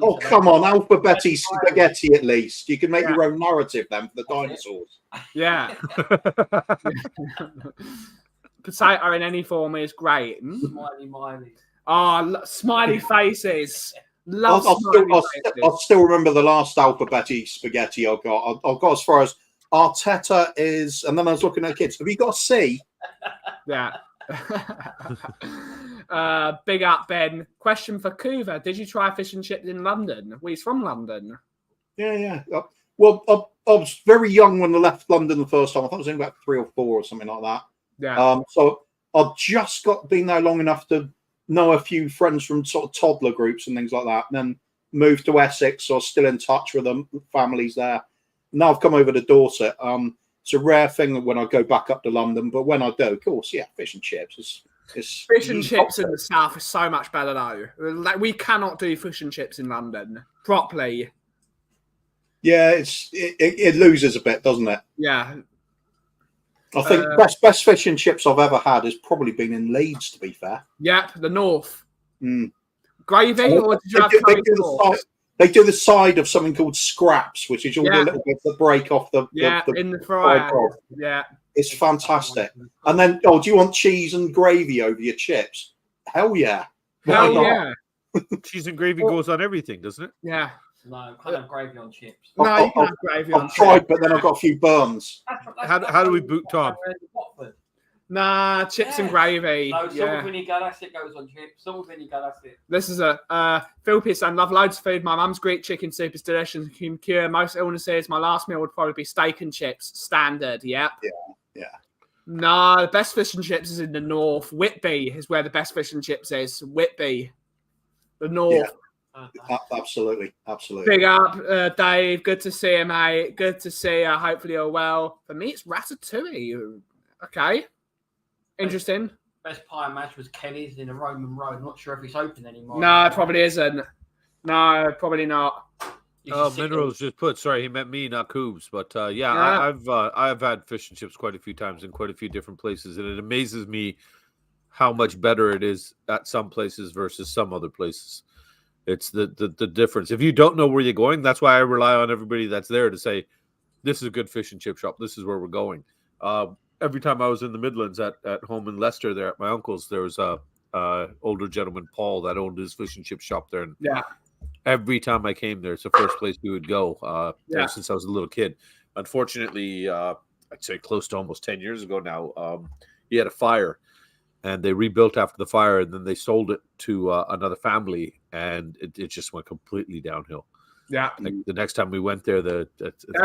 S3: Oh, come on, alphabeti spaghetti at least. You can make your own narrative then for the dinosaurs.
S1: Yeah. Potato in any form is great.
S2: Smiley Miley.
S1: Oh, smiley faces.
S3: I'll still remember the last alphabeti spaghetti I got. I got as far as Arteta is, and then I was looking at kids. Have you got a C?
S1: Yeah. Big up, Ben. Question for Kuva. Did you try fish and chips in London? Well, he's from London.
S3: Yeah. Well, I was very young when I left London the first time. I thought I was in about 3 or 4 or something like that.
S1: Yeah.
S3: So I've just been there long enough to know a few friends from sort of toddler groups and things like that. And then moved to Essex, so still in touch with them, families there. Now I've come over to Dorset. It's a rare thing when I go back up to London, but when I do, of course, fish and chips is
S1: fish and chips in the south is so much better though. Like we cannot do fish and chips in London properly.
S3: Yeah, it loses a bit, doesn't it?
S1: Yeah.
S3: I think best fish and chips I've ever had has probably been in Leeds, to be fair.
S1: Yep, the north.
S3: Mm.
S1: Gravy, or did you have
S3: they do the side of something called scraps, which is all the little bits that break off the
S1: in the fryer. Yeah,
S3: it's fantastic. And then, do you want cheese and gravy over your chips? Hell yeah!
S1: Hell yeah!
S4: Cheese and gravy goes on everything, doesn't it?
S1: Yeah.
S2: No, can't have gravy on chips.
S1: No, you can't have gravy on chips.
S3: I've tried, but then I've got a few burns.
S4: How do we boot Tom?
S1: Nah, chips and gravy.
S2: No, salt vinegar, that's it, goes on chips. Salt vinegar, that's it.
S1: This is a Phil Pearson. Love loads of food. My mum's Greek chicken soup is delicious and can cure most illnesses. My last meal would probably be steak and chips. Standard, yeah. No, the best fish and chips is in the north. Whitby is where the best fish and chips is. Whitby. The north.
S3: Yeah. Absolutely.
S1: Big up, Dave. Good to see you, mate. Good to see you. Hopefully you're well. For me, it's Ratatouille. Okay. Interesting.
S2: Best pie and mash was Kenny's in a Roman Road. Not sure if it's open anymore.
S1: No, it probably isn't. No, probably not.
S4: Minerals just put. Sorry, he meant me, not Coobs. But I've had fish and chips quite a few times in quite a few different places, and it amazes me how much better it is at some places versus some other places. It's the difference. If you don't know where you're going, that's why I rely on everybody that's there to say, "This is a good fish and chip shop. This is where we're going." Every time I was in the Midlands at home in Leicester, there at my uncle's, there was a older gentleman, Paul, that owned his fish and chip shop there. And every time I came there, it's the first place we would go since I was a little kid. Unfortunately, I'd say close to almost 10 years ago now, he had a fire, and they rebuilt after the fire, and then they sold it to another family, and it just went completely downhill.
S1: Yeah.
S4: Like the next time we went there, there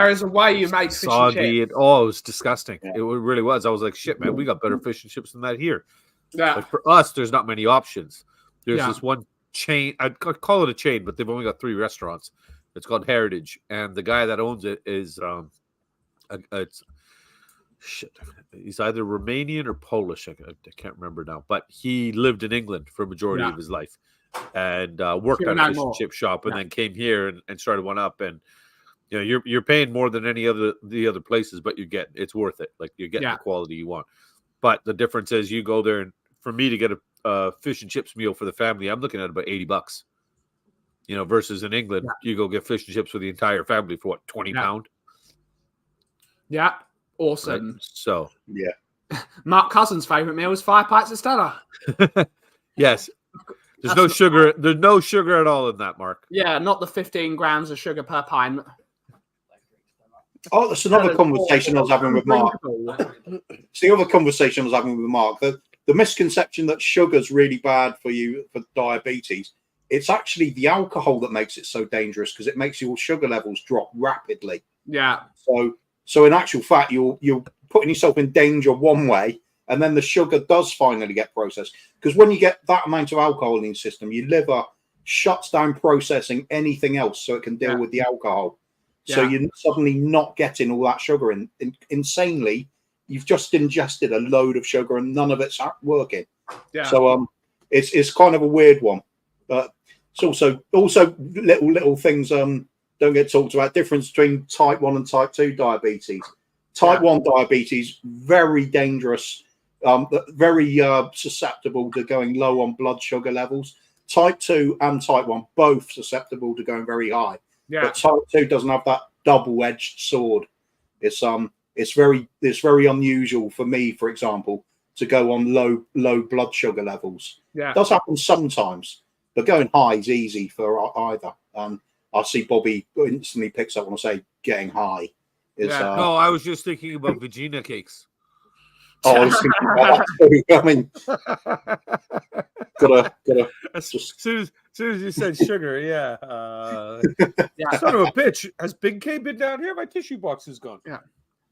S1: is a way you make fish and chips.
S4: It was disgusting. Yeah. It really was. I was like, shit, man, we got better fish and chips than that here.
S1: Yeah.
S4: Like for us, there's not many options. There's this one chain. I'd call it a chain, but they've only got 3 restaurants. It's called Heritage, and the guy that owns it is he's either Romanian or Polish. I can't remember now, but he lived in England for a majority of his life. And worked at a fish and chip shop, and then came here and started one up. And you're paying more than any of the other places, but it's worth it. Like you're getting the quality you want. But the difference is you go there, and for me to get a fish and chips meal for the family, I'm looking at about $80. versus in England, you go get fish and chips for the entire family for what, £20?
S1: Yeah, awesome.
S4: Right? So
S3: yeah.
S1: Mark Cousins' favourite meal is 5 pints of Stella.
S4: yes, there's no sugar. There's no sugar at all in that, Mark.
S1: Yeah, not the 15 grams of sugar per pint.
S3: Oh, that's another conversation I was having with Mark. It's the other conversation I was having with Mark. The misconception that sugar's really bad for you for diabetes. It's actually the alcohol that makes it so dangerous because it makes your sugar levels drop rapidly.
S1: Yeah.
S3: So in actual fact, you're putting yourself in danger one way, and then the sugar does finally get processed. Because when you get that amount of alcohol in your system, your liver shuts down processing anything else so it can deal with the alcohol. So you're suddenly not getting all that sugar in. Insanely, you've just ingested a load of sugar and none of it's working.
S1: Yeah.
S3: So it's kind of a weird one, but it's also little things don't get talked about. Difference between type 1 and type 2 diabetes. Type 1 diabetes, very dangerous, very susceptible to going low on blood sugar levels. Type 2 and type 1 both susceptible to going very high. Yeah. But type 2 doesn't have that double-edged sword. It's very unusual for me, for example, to go on low blood sugar levels. Yeah. It does happen sometimes, but going high is easy for either. I see Bobby instantly picks up when I say getting high.
S4: No, I was just thinking about vagina cakes.
S3: Oh, I was thinking about that too. I mean, gotta.
S4: As soon as you said sugar, son of a bitch. Has Big K been down here? My tissue box is gone.
S1: Yeah.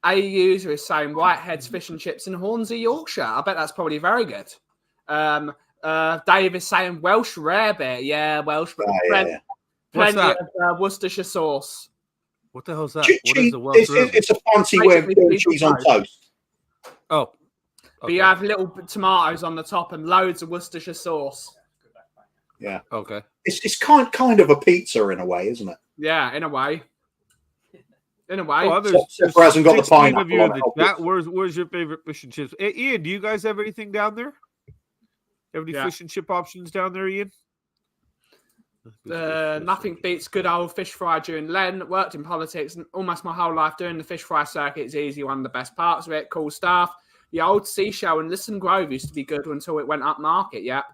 S1: A user is saying Whitehead's fish and chips in Hornsey, Yorkshire. I bet that's probably very good. Dave is saying Welsh rarebit. Yeah, Welsh. Plenty of Worcestershire sauce.
S4: What the hell is that? What is the Welsh rarebit?
S3: It's a fancy way of doing cheese on toast.
S4: Oh. Okay.
S1: But you have little tomatoes on the top and loads of Worcestershire sauce.
S3: Yeah.
S4: Okay.
S3: It's kind of a pizza in a way, isn't it?
S1: Yeah, in a way. In a way.
S4: Oh,
S3: Except hasn't got the pineapple on
S4: it. Where's your favorite fish and chips? Hey, Ian, do you guys have anything down there? Have any fish and chip options down there, Ian?
S1: Nothing beats good old fish fry during Lent. Worked in politics and almost my whole life doing the fish fry circuit is easy. One of the best parts of it. Cool stuff. The old Seashell and Lisson Grove used to be good until it went up market. Yep.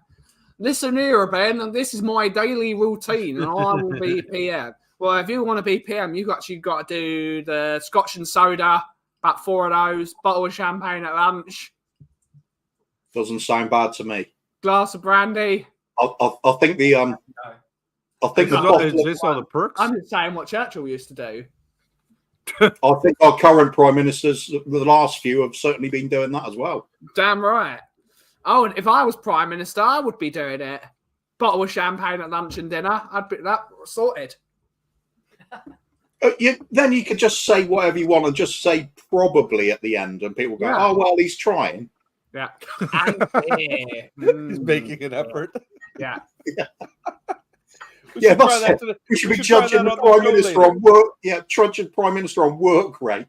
S1: Listen here, Ben. This is my daily routine, and I will be PM. Well, if you want to be PM, you've actually got to do the Scotch and soda, about 4 of those, bottle of champagne at lunch.
S3: Doesn't sound bad to me.
S1: Glass of brandy.
S3: I think the I think
S4: is this all the perks?
S1: I'm just saying what Churchill used to do.
S3: I think our current prime ministers, the last few, have certainly been doing that as well.
S1: Damn right. Oh, and if I was prime minister, I would be doing it. Bottle of champagne at lunch and dinner. I'd be that sorted.
S3: Then you could just say whatever you want and just say probably at the end, and people go, "Oh well, he's trying."
S1: Yeah,
S4: he's making an effort.
S1: Yeah.
S3: We should be judging the prime minister on work. Yeah, judging prime minister on work rate.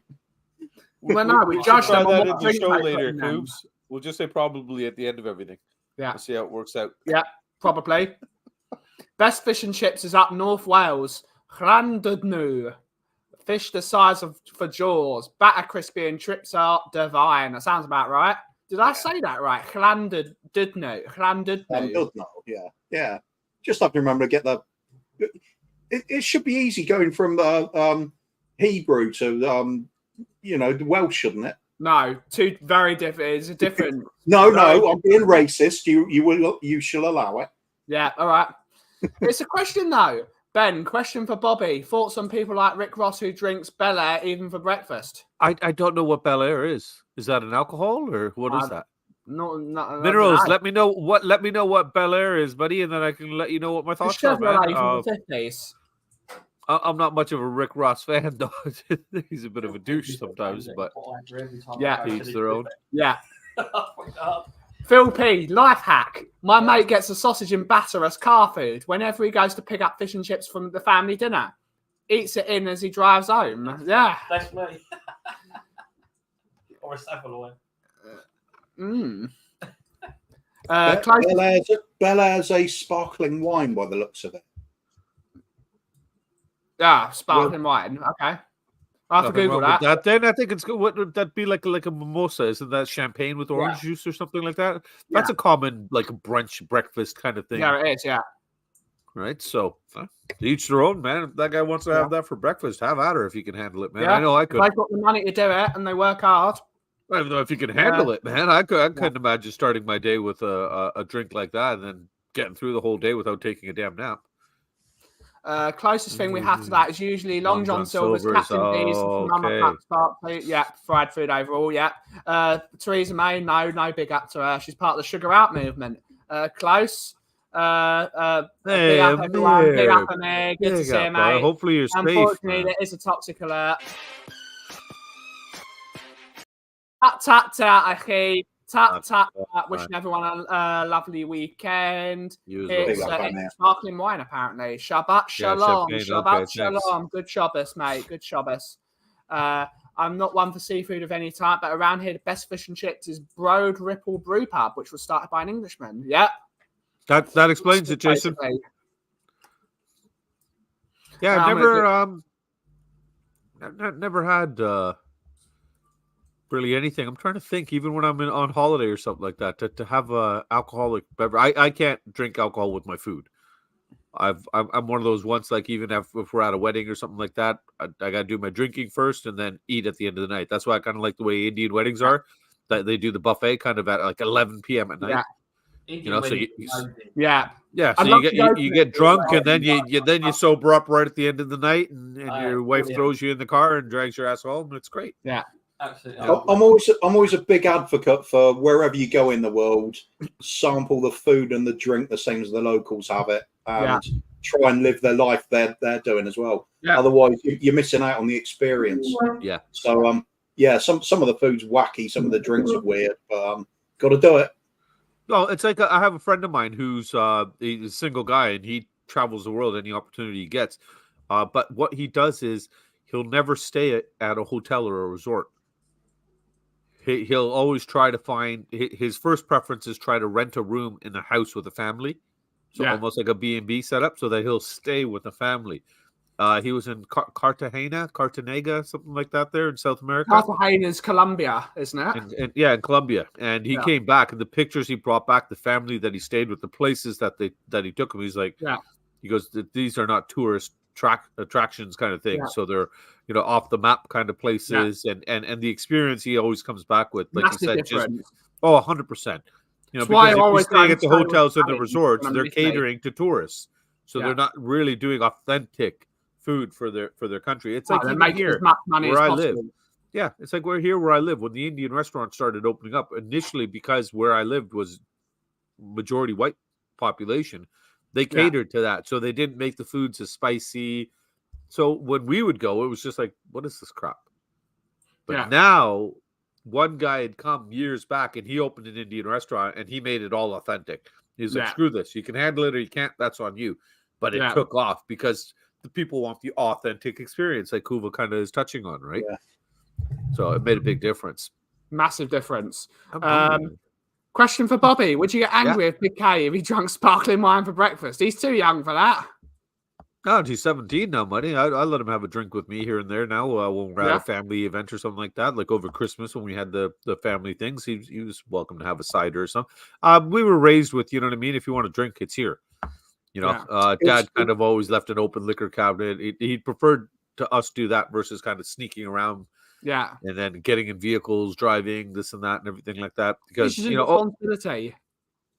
S1: Well, no, we judge them on what
S4: the show later, Coobs. We'll just say probably at the end of everything.
S1: Yeah,
S4: we'll see how it works out.
S1: Yeah, probably. Best fish and chips is up North Wales. Llandudno. Fish the size of for jaws. Batter crispy and trips are divine. That sounds about right. Did I say that right? Llandudno.
S3: Yeah. Just have to remember to get the. It should be easy going from Hebrew to the Welsh, shouldn't it?
S1: No, two very different. It's a different.
S3: No, I'm being racist. You shall allow it.
S1: Yeah, all right. It's a question though, Ben. Question for Bobby. Thoughts on people like Rick Ross who drinks Bel Air even for breakfast?
S4: I don't know what Bel Air is. Is that an alcohol or what is that?
S1: No,
S4: Minerals. Let me know what Bel Air is, buddy, and then I can let you know what my thoughts are. Man. I'm not much of a Rick Ross fan, though. He's a bit of a douche sometimes, but each their own.
S1: Yeah. Phil P, life hack. My mate gets a sausage and batter as car food whenever he goes to pick up fish and chips from the family dinner. Eats it in as he drives home. Yeah.
S2: That's me. Or a Savoy.
S3: Bel Air's a sparkling wine by the looks of it.
S1: Yeah, sparkling wine. Okay. I'll have to
S4: Nothing
S1: Google
S4: wrong with
S1: that.
S4: Then I think it's good. What would that be like a mimosa? Isn't that champagne with orange juice or something like that? That's a common like a brunch breakfast kind of thing.
S1: Yeah, it is. Yeah.
S4: Right. So to each their own, man. If that guy wants to have that for breakfast, have at her if you can handle it, man. I know I could.
S1: If they've got the money to do it and they work hard.
S4: I don't know if you can handle it, man. I couldn't imagine starting my day with a drink like that and then getting through the whole day without taking a damn nap.
S1: Closest thing we have to that is usually Long John Silver's, Captain D's, Mama Packs Barclay. Yeah, fried food overall. Yeah. Theresa May, no big up to her. She's part of the Sugar Out movement. Close. Big up everyone. Big up, Meg. Good to see you, mate.
S4: Hopefully you're safe.
S1: Unfortunately, there is a toxic alert. Tap, Achi. Tap. Wishing everyone a lovely weekend. It's sparkling wine, apparently. Shabbat shalom. Shabbat shalom. Good Shabbos, mate. Good Shabbos. I'm not one for seafood of any type, but around here, the best fish and chips is Broad Ripple Brew Pub, which was started by an Englishman. Yep.
S4: That explains it, Jason. Yeah, I've never had really anything. I'm trying to think, even when I'm on holiday or something like that, to have a alcoholic beverage. I can't drink alcohol with my food. I'm one of those ones, like even if we're at a wedding or something like that, I got to do my drinking first and then eat at the end of the night. That's why I kind of like the way Indian weddings are, that they do the buffet kind of at like 11 p.m. at night.
S1: Yeah.
S4: So
S1: So
S4: you get drunk and then you sober up right at the end of the night, and your wife throws you in the car and drags your ass home. It's great.
S1: Yeah.
S2: Absolutely.
S3: I'm always a big advocate for wherever you go in the world, sample the food and the drink the same as the locals have it, and try and live their life they're doing as well. Yeah. Otherwise, you're missing out on the experience.
S4: Yeah.
S3: So some of the food's wacky, some of the drinks are weird, but got to do it.
S4: Well, it's like I have a friend of mine who's he's a single guy and he travels the world any opportunity he gets. But what he does is he'll never stay at a hotel or a resort. He'll always try to find his first preference is try to rent a room in a house with a family. So almost like a B&B setup so that he'll stay with a family. He was in Cartagena, something like that there in South America.
S1: Cartagena's Colombia, isn't it?
S4: In Colombia. And he came back, and the pictures he brought back, the family that he stayed with, the places that he took him, he's like, he goes, these are not tourist attractions kind of thing. Yeah. So they're, off the map kind of places, and the experience he always comes back with, like you said, different. Just 100%. Because if you're staying at the hotels and the resorts, they're catering to tourists, so they're not really doing authentic food for their country. It's like here where I live. Yeah, it's like we're here where I live. When the Indian restaurants started opening up, initially because where I lived was majority white population, they catered to that, so they didn't make the foods as spicy. So when we would go, it was just like, what is this crap? But now, one guy had come years back and he opened an Indian restaurant and he made it all authentic. He's like, screw this. You can handle it or you can't. That's on you. But it took off because the people want the authentic experience, like Kuva kind of is touching on, right? Yeah. So it made a big difference.
S1: Massive difference. Question for Bobby. Would you get angry with Big K if he drank sparkling wine for breakfast? He's too young for that.
S4: No, he's 17 now, buddy. I let him have a drink with me here and there now when we're at a family event or something like that. Like over Christmas when we had the family things, he was welcome to have a cider or something. We were raised with, you know what I mean? If you want to drink, it's here. Dad kind of always left an open liquor cabinet. He preferred to us do that versus kind of sneaking around. Yeah. And then getting in vehicles, driving, this and that and everything like that. Because,
S1: responsibility.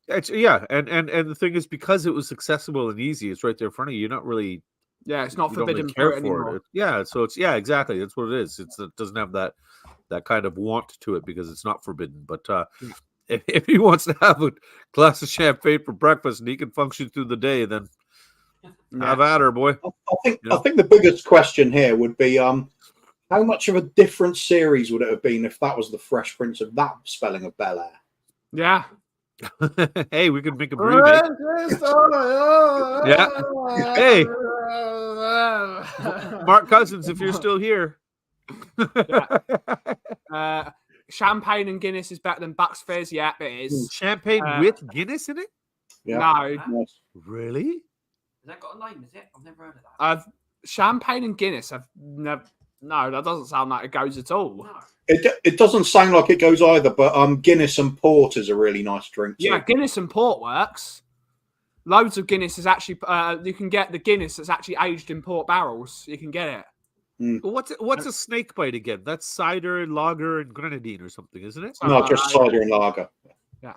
S4: It's and the thing is, because it was accessible and easy, it's right there in front of you. You're not really,
S1: it's not forbidden
S4: really care for it. So it's exactly. That's what it is. It doesn't have that kind of want to it because it's not forbidden. But if he wants to have a glass of champagne for breakfast and he can function through the day, then have at her, boy.
S3: I think the biggest question here would be how much of a different series would it have been if that was the Fresh Prince of that spelling of Bel-Air?
S1: Yeah.
S4: Hey, we could make a remake. Yeah. Hey, Mark Cousins, if you're still here.
S1: Champagne and Guinness is better than Bucks Fizz. Yeah, it is.
S4: Champagne with Guinness in it?
S3: Yeah.
S1: No.
S4: Really?
S2: Has that got a name? Is it? I've never heard of that.
S1: champagne and Guinness have never. No, that doesn't sound like it goes at all.
S2: No.
S3: It doesn't sound like it goes either, but Guinness and port is a really nice drink too.
S1: Yeah, Guinness and port works. Loads of Guinness is actually you can get the Guinness that's actually aged in port barrels. You can get it.
S4: What's a snake bite again? That's cider, lager, and grenadine or something, isn't it?
S3: No, just cider and lager.
S1: Yeah.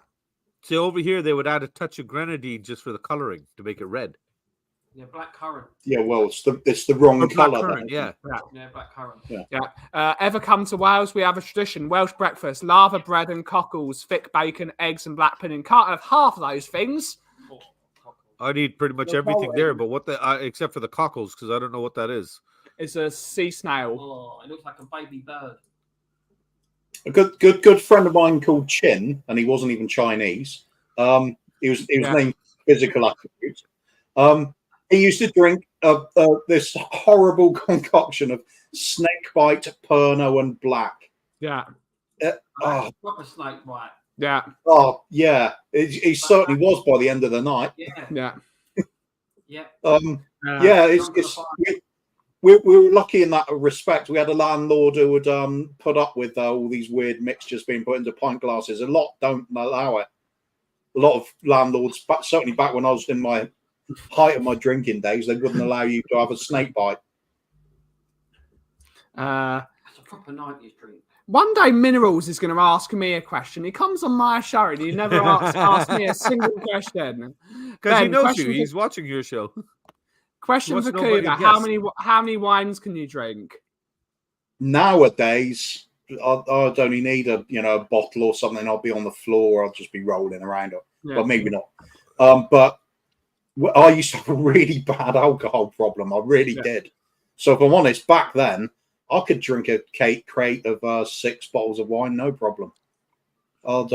S4: So over here they would add a touch of grenadine just for the coloring to make it red.
S2: Yeah, black currant.
S3: Yeah, well, it's the wrong
S4: Or black
S3: colour.
S4: currant, yeah.
S2: Yeah, black currant.
S1: Yeah. Ever come to Wales? We have a tradition: Welsh breakfast, lava bread and cockles, thick bacon, eggs, and black pudding. Can't have half of those things.
S4: I need pretty much everything there, but what the except for the cockles because I don't know what that is.
S1: It's a sea snail.
S2: Oh, it looks like a baby bird.
S3: A good friend of mine called Chin, and he wasn't even Chinese. He was named Physical Attributes. He used to drink this horrible concoction of snakebite, Pernod, and black.
S1: Yeah.
S2: Proper snake bite.
S1: Yeah.
S3: Oh, yeah. He certainly was by the end of the night.
S2: Yeah.
S1: Yeah.
S2: Yeah.
S3: We were lucky in that respect. We had a landlord who would put up with all these weird mixtures being put into pint glasses. A lot don't allow it. A lot of landlords, certainly back when I was in my height of my drinking days, they wouldn't allow you to have a snake bite.
S2: That's a proper 90s drink.
S1: One day, Minerals is going to ask me a question. He comes on my show and he never asks me a single question.
S4: Because he knows you. He's watching your show.
S1: Question for Kuba: How many wines can you drink?
S3: Nowadays, I'd only need a bottle or something. I'll be on the floor. I'll just be rolling around. Well, maybe not. But I used to have a really bad alcohol problem. I really did. So if I'm honest, back then I could drink a crate of 6 bottles of wine, no problem. It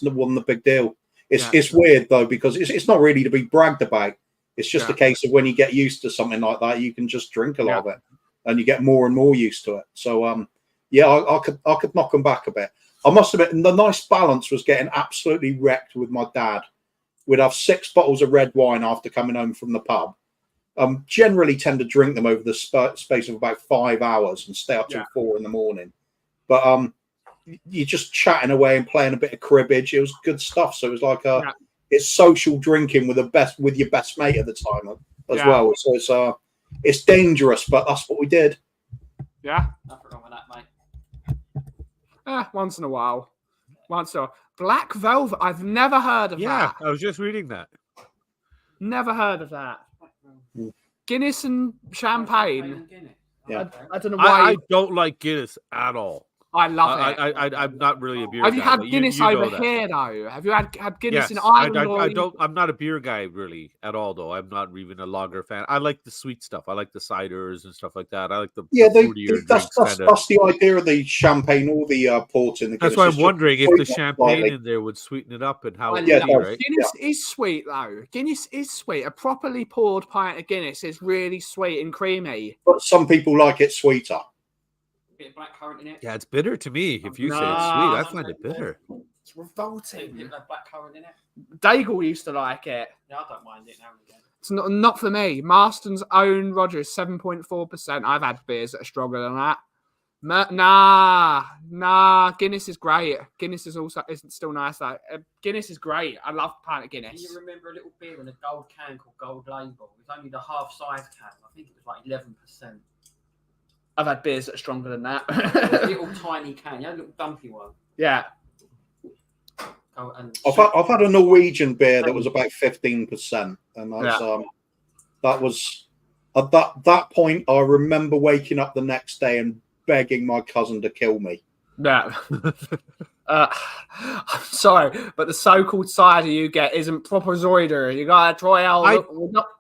S3: wasn't a big deal. It's weird though because it's not really to be bragged about. It's just a case of when you get used to something like that, you can just drink a lot of it, and you get more and more used to it. So I could knock them back a bit. I must admit, the nice balance was getting absolutely wrecked with my dad. We'd have 6 bottles of red wine after coming home from the pub. Generally tend to drink them over the space of about 5 hours and stay up till 4 in the morning. But you're just chatting away and playing a bit of cribbage. It was good stuff. So it was like it's social drinking with your best mate at the time as well. So it's dangerous, but that's what we did.
S1: Yeah,
S2: nothing wrong with that, mate.
S1: Once in a while. Black Velvet. I've never heard of that.
S4: Yeah, I was just reading that.
S1: Never heard of that. Guinness and champagne.
S3: Yeah.
S1: I don't know why.
S4: I don't like Guinness at all.
S1: I love it.
S4: I'm not really a beer guy.
S1: Have you had Guinness over here though? Have you had Guinness in Ireland?
S4: I'm not a beer guy really at all though. I'm not even a lager fan. I like the sweet stuff. I like the ciders and stuff like that. I like the
S3: that's the idea of the champagne or the port in the Guinness.
S4: That's why I'm wondering if the champagne in there would sweeten it up and how it would be, right?
S1: Guinness is sweet though. Guinness is sweet. A properly poured pint of Guinness is really sweet and creamy.
S3: But some people like it sweeter.
S2: Bit of black currant in it.
S4: Yeah, it's bitter to me. If you say it's sweet, I find it bitter.
S1: It's revolting.
S2: Bit of black currant in it.
S1: Daigle used to like it.
S2: Yeah, I don't mind it now and again.
S1: It's not for me. Marston's own Rogers 7.4%. I've had beers that are stronger than that. Nah. Guinness is great. Guinness is still nice. Like Guinness is great. I love a pint of Guinness.
S2: Can you remember a little beer in a gold can called Gold Label? It was only the half-size can. I think it was like 11%.
S1: I've had beers that are stronger than that.
S2: A little tiny can, a little dumpy one.
S1: Yeah.
S3: I've had a Norwegian beer that was about 15%, and that was at that point. I remember waking up the next day and begging my cousin to kill me.
S1: Yeah. I'm sorry, but the so-called cider you get isn't proper cider. You gotta try out.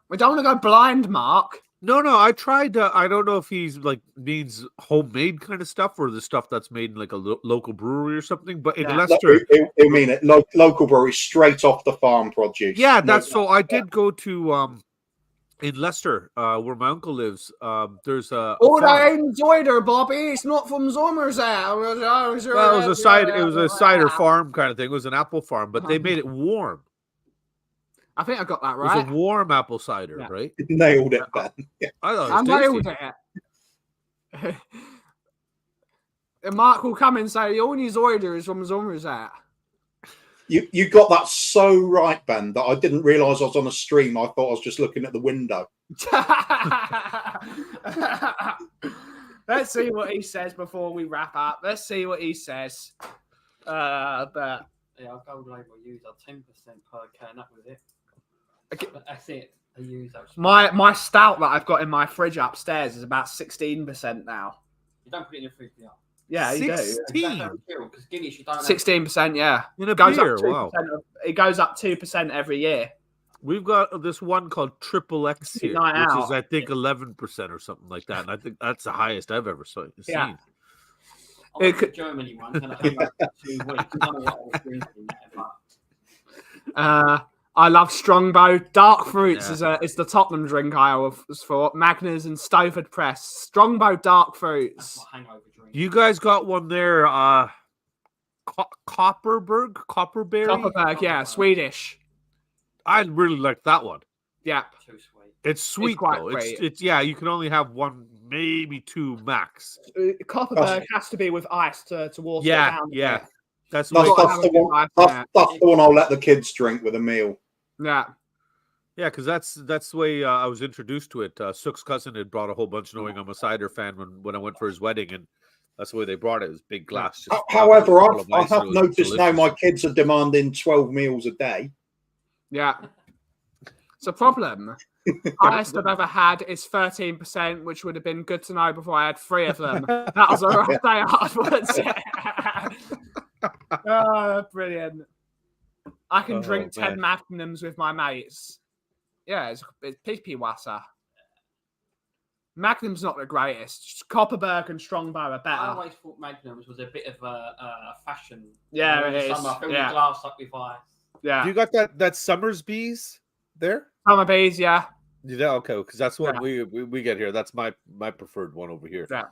S1: We don't want to go blind, Mark.
S4: No, I tried. I don't know if he's means homemade kind of stuff or the stuff that's made in like a local brewery or something. But in Leicester,
S3: I mean it local brewery straight off the farm produce.
S4: Yeah, that's so. I did go to in Leicester, where my uncle lives. There's a.
S1: Oh, that ain't cider, Bobby. It's not from Somerset.
S4: Well, it was a cider. It was a cider farm kind of thing. It was an apple farm, but they made it warm.
S1: I think I got that
S4: It was
S1: right.
S4: a warm apple cider,
S1: Yeah.
S4: right?
S3: Nailed it, Ben. Yeah.
S4: I thought
S1: I
S4: it was
S1: nailed
S4: tasty.
S1: it. And Mark will come and say, all his order is from Zomrazat.
S3: You got that so right, Ben, that I didn't realise I was on a stream. I thought I was just looking at the window.
S1: Let's see what he says before we wrap up. Let's see what he says. But
S2: Yeah, I'll gold label user 10% per can. That was it.
S1: Okay.
S2: But that's it. A user.
S1: my stout that I've got in my fridge upstairs is about 16% now.
S2: You don't put it in your fridge, yeah.
S1: Yeah, you do.
S4: 16
S2: Because Guinness, you don't.
S1: 16%, yeah.
S4: in a
S1: Goes
S4: beer.
S1: up 2%.
S4: Wow.
S1: It goes up 2% every year.
S4: We've got this one called Triple X here,
S1: Night
S4: which
S1: out.
S4: is I think 11% or something like that, and I think that's the highest I've ever seen.
S1: Yeah.
S2: I went to Germany once and I came back for 2 weeks. I don't know what I was drinking. But
S1: I love Strongbow. Dark Fruits
S4: Yeah.
S1: is the Tottenham drink I always thought. Magners and Stowford Press. Strongbow Dark
S2: that's
S1: Fruits.
S2: my hangover drink.
S4: You guys got one there, Copperberg? Copperberry?
S1: Copperberg, yeah, Swedish.
S4: I really like that one.
S1: Yeah.
S2: Too sweet.
S4: It's sweet
S1: quite
S4: though.
S1: great.
S4: It's yeah, you can only have one, maybe 2 max.
S1: Copperberg has to be with ice to water it
S4: Yeah,
S1: down. a
S4: yeah.
S1: bit.
S4: That's
S3: That's,
S4: what,
S1: got-
S3: that's, the one, that's the one I'll let the kids drink with a meal.
S1: Yeah.
S4: yeah, because that's the way I was introduced to it. Sook's cousin had brought a whole bunch, knowing I'm a cider fan when I went for his wedding, and that's the way they brought it. It was big glass. just
S3: However,
S4: full of
S3: I
S4: ice, and
S3: have
S4: it was
S3: noticed now my
S4: delicious.
S3: kids are demanding 12 meals a day.
S1: Yeah. It's a problem. Highest I've ever had is 13%, which would have been good to know before I had 3 of them. That was a rough day afterwards. Oh, brilliant. I can drink 10 Magnums with my mates. Yeah, it's pee wassa. Magnum's not the greatest. Copperberg and Strongbow are
S2: I
S1: better.
S2: always thought Magnums was a bit of a fashion.
S1: Yeah,
S2: In
S1: it
S2: the
S1: is.
S2: Summer, fill
S1: Yeah.
S2: your glass up with ice.
S1: Yeah.
S4: You got that Summersbees there?
S1: Summer Bees, yeah.
S4: Yeah, okay, because that's what
S1: Yeah.
S4: we get here. That's my preferred one over here.
S1: Yeah.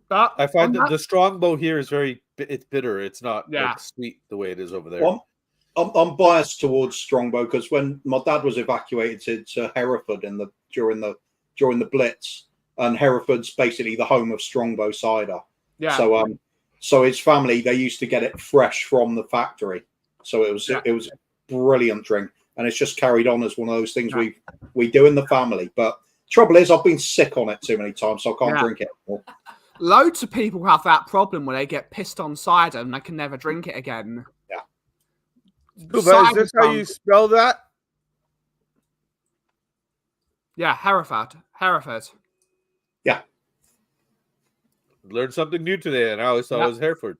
S1: But
S4: I find
S1: on
S4: that the Strongbow here is it's bitter. It's not
S1: Yeah.
S4: like sweet the way it is over there.
S3: Well, I'm biased towards Strongbow because when my dad was evacuated to Hereford during the Blitz, and Hereford's basically the home of Strongbow cider.
S1: yeah.
S3: So his family, they used to get it fresh from the factory. So it was
S1: Yeah.
S3: it was a brilliant drink, and it's just carried on as one of those things
S1: Yeah.
S3: we do in the family. But trouble is, I've been sick on it too many times, so I can't
S1: Yeah.
S3: drink it anymore.
S1: Loads of people have that problem where they get pissed on cider and they can never drink it again.
S3: Yeah.
S4: Is
S1: Cider
S4: this how you spell that?
S1: Yeah, Hereford.
S4: Learned something new today, and I always thought
S1: Yeah.
S4: it was Hereford.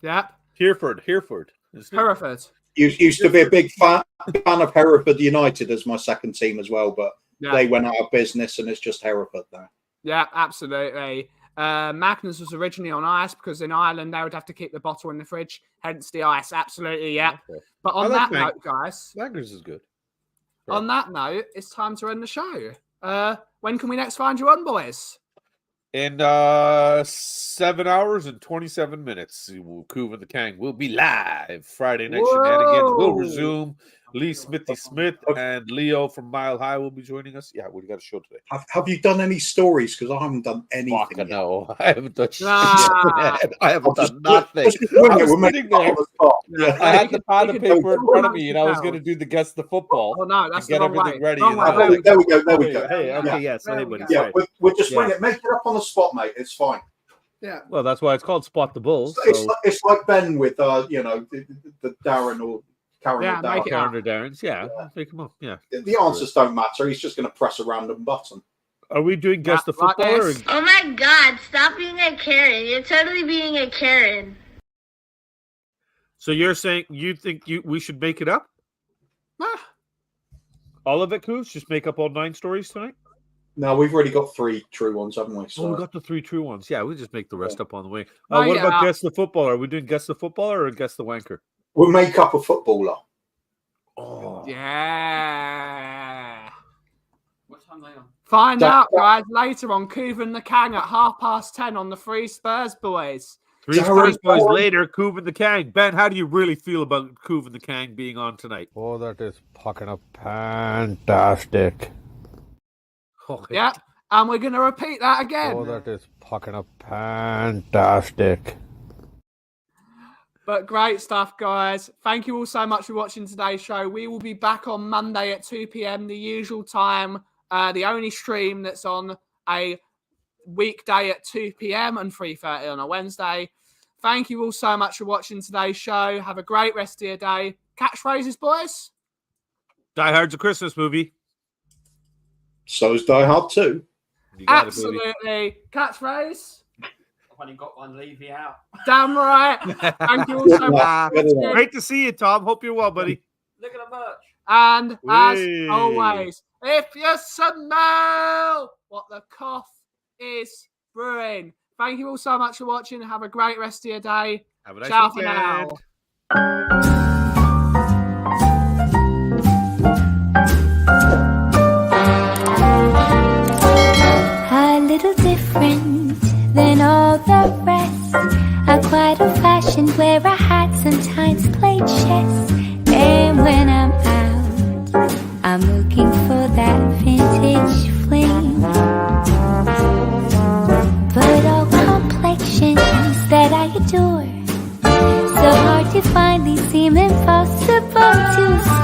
S1: Yeah,
S4: Hereford. Isn't it?
S1: Hereford.
S3: Used to be a big fan of Hereford United as my second team as well, but
S1: Yeah,
S3: they went out of business, and it's just Hereford now.
S1: yeah, absolutely. Magnus was originally on ice because in Ireland they would have to keep the bottle in the fridge, hence the ice. Absolutely, yeah.
S4: Okay.
S1: But on
S4: I like
S1: that note, guys,
S4: Magners is good.
S1: on that note, it's time to end the show. When can we next find you on, boys?
S4: In 7 hours and 27 minutes, Coov and the Kang will be live. Friday night shenanigans will
S1: Whoa.
S4: resume. Lee Smithy Smith and Leo from Mile High will be joining us. Yeah, we got a show today.
S3: Have you done any stories? Because I haven't done anything.
S4: Fuck,
S3: yet.
S4: no. I haven't done shit.
S1: Ah.
S4: I haven't done nothing.
S3: Just wing
S4: I
S3: it,
S4: was
S3: we'll make
S4: sitting
S3: it on
S4: there.
S3: the spot.
S4: I had the pad
S1: You
S4: of
S1: can do
S4: paper in
S1: it
S4: front of me, and I was
S1: now.
S4: going to do the guess the football.
S1: Oh no, that's
S4: And get
S1: the wrong way.
S4: everything ready,
S1: Wrong
S4: and
S1: way.
S4: that
S1: There we
S3: There
S1: go.
S3: we go. There we go.
S4: Hey, okay,
S1: There
S4: yes,
S1: we
S4: anybody.
S1: go.
S3: Yeah,
S4: Sorry.
S3: we'll just wing
S4: Yeah.
S3: it. Make it up on the spot, mate. It's fine.
S1: Yeah.
S4: Well, that's why it's called Spot the Bulls.
S3: It's,
S4: So
S3: it's like Ben with the Darren or Karen
S1: Yeah,
S3: or
S1: make
S3: Darren.
S1: it up.
S4: Calendar Darren's, yeah, pick him up. Yeah.
S3: The answers don't matter. He's just going to press a random button.
S4: Are we doing guess the
S1: Like
S4: footballer?
S1: this.
S4: Or...
S5: Oh my god, stop being a Karen. You're totally being a Karen.
S4: So you're saying you think we should make it up?
S1: Ah,
S4: All of it, Coos? Just make up all 9 stories tonight?
S3: No, we've already got 3 true ones, haven't we?
S4: Oh,
S3: So
S4: we got the 3 true ones. Yeah, we just make the rest up on the way.
S1: Oh,
S4: What
S1: yeah.
S4: about guess the footballer? Are we doing guess the footballer or guess the wanker?
S3: we'll make up a footballer.
S4: Oh,
S1: yeah.
S2: What time are they on?
S1: Find
S3: That-
S1: out, guys, later on Coov and the Kang at 10:30 on the Free Spurs, boys.
S4: 3 Stars Boys later, Kuvan the Kang. Ben, how do you really feel about Kuvan the Kang being on tonight?
S6: Oh, that is fucking fantastic.
S1: Yeah, and we're going to repeat that again.
S6: Oh, that is fucking fantastic.
S1: But great stuff, guys. Thank you all so much for watching today's show. We will be back on Monday at 2 p.m, the usual time. The only stream that's on a weekday at 2 p.m. and 3:30 on a Wednesday. Thank you all so much for watching today's show. Have a great rest of your day. Catchphrases, boys.
S4: Die Hard's a Christmas movie.
S3: So is Die Hard 2.
S1: Absolutely. Catchphrase.
S2: When you got one, leave you out.
S1: Damn right. Thank you all so much.
S4: Great to see you, Tom. Hope you're well, buddy.
S2: Look at the merch.
S1: And as always, if you smell what the cough is brewing, thank you all so much for watching. Have a great rest of your day.
S4: Have a nice
S1: Ciao
S4: weekend.
S1: for now.
S7: A little different than all the rest. I'm quite old-fashioned, wear a hat, sometimes play chess. And when I'm out, I'm looking for that vintage fling. But all complexions that I adore, so hard to find, these seem impossible to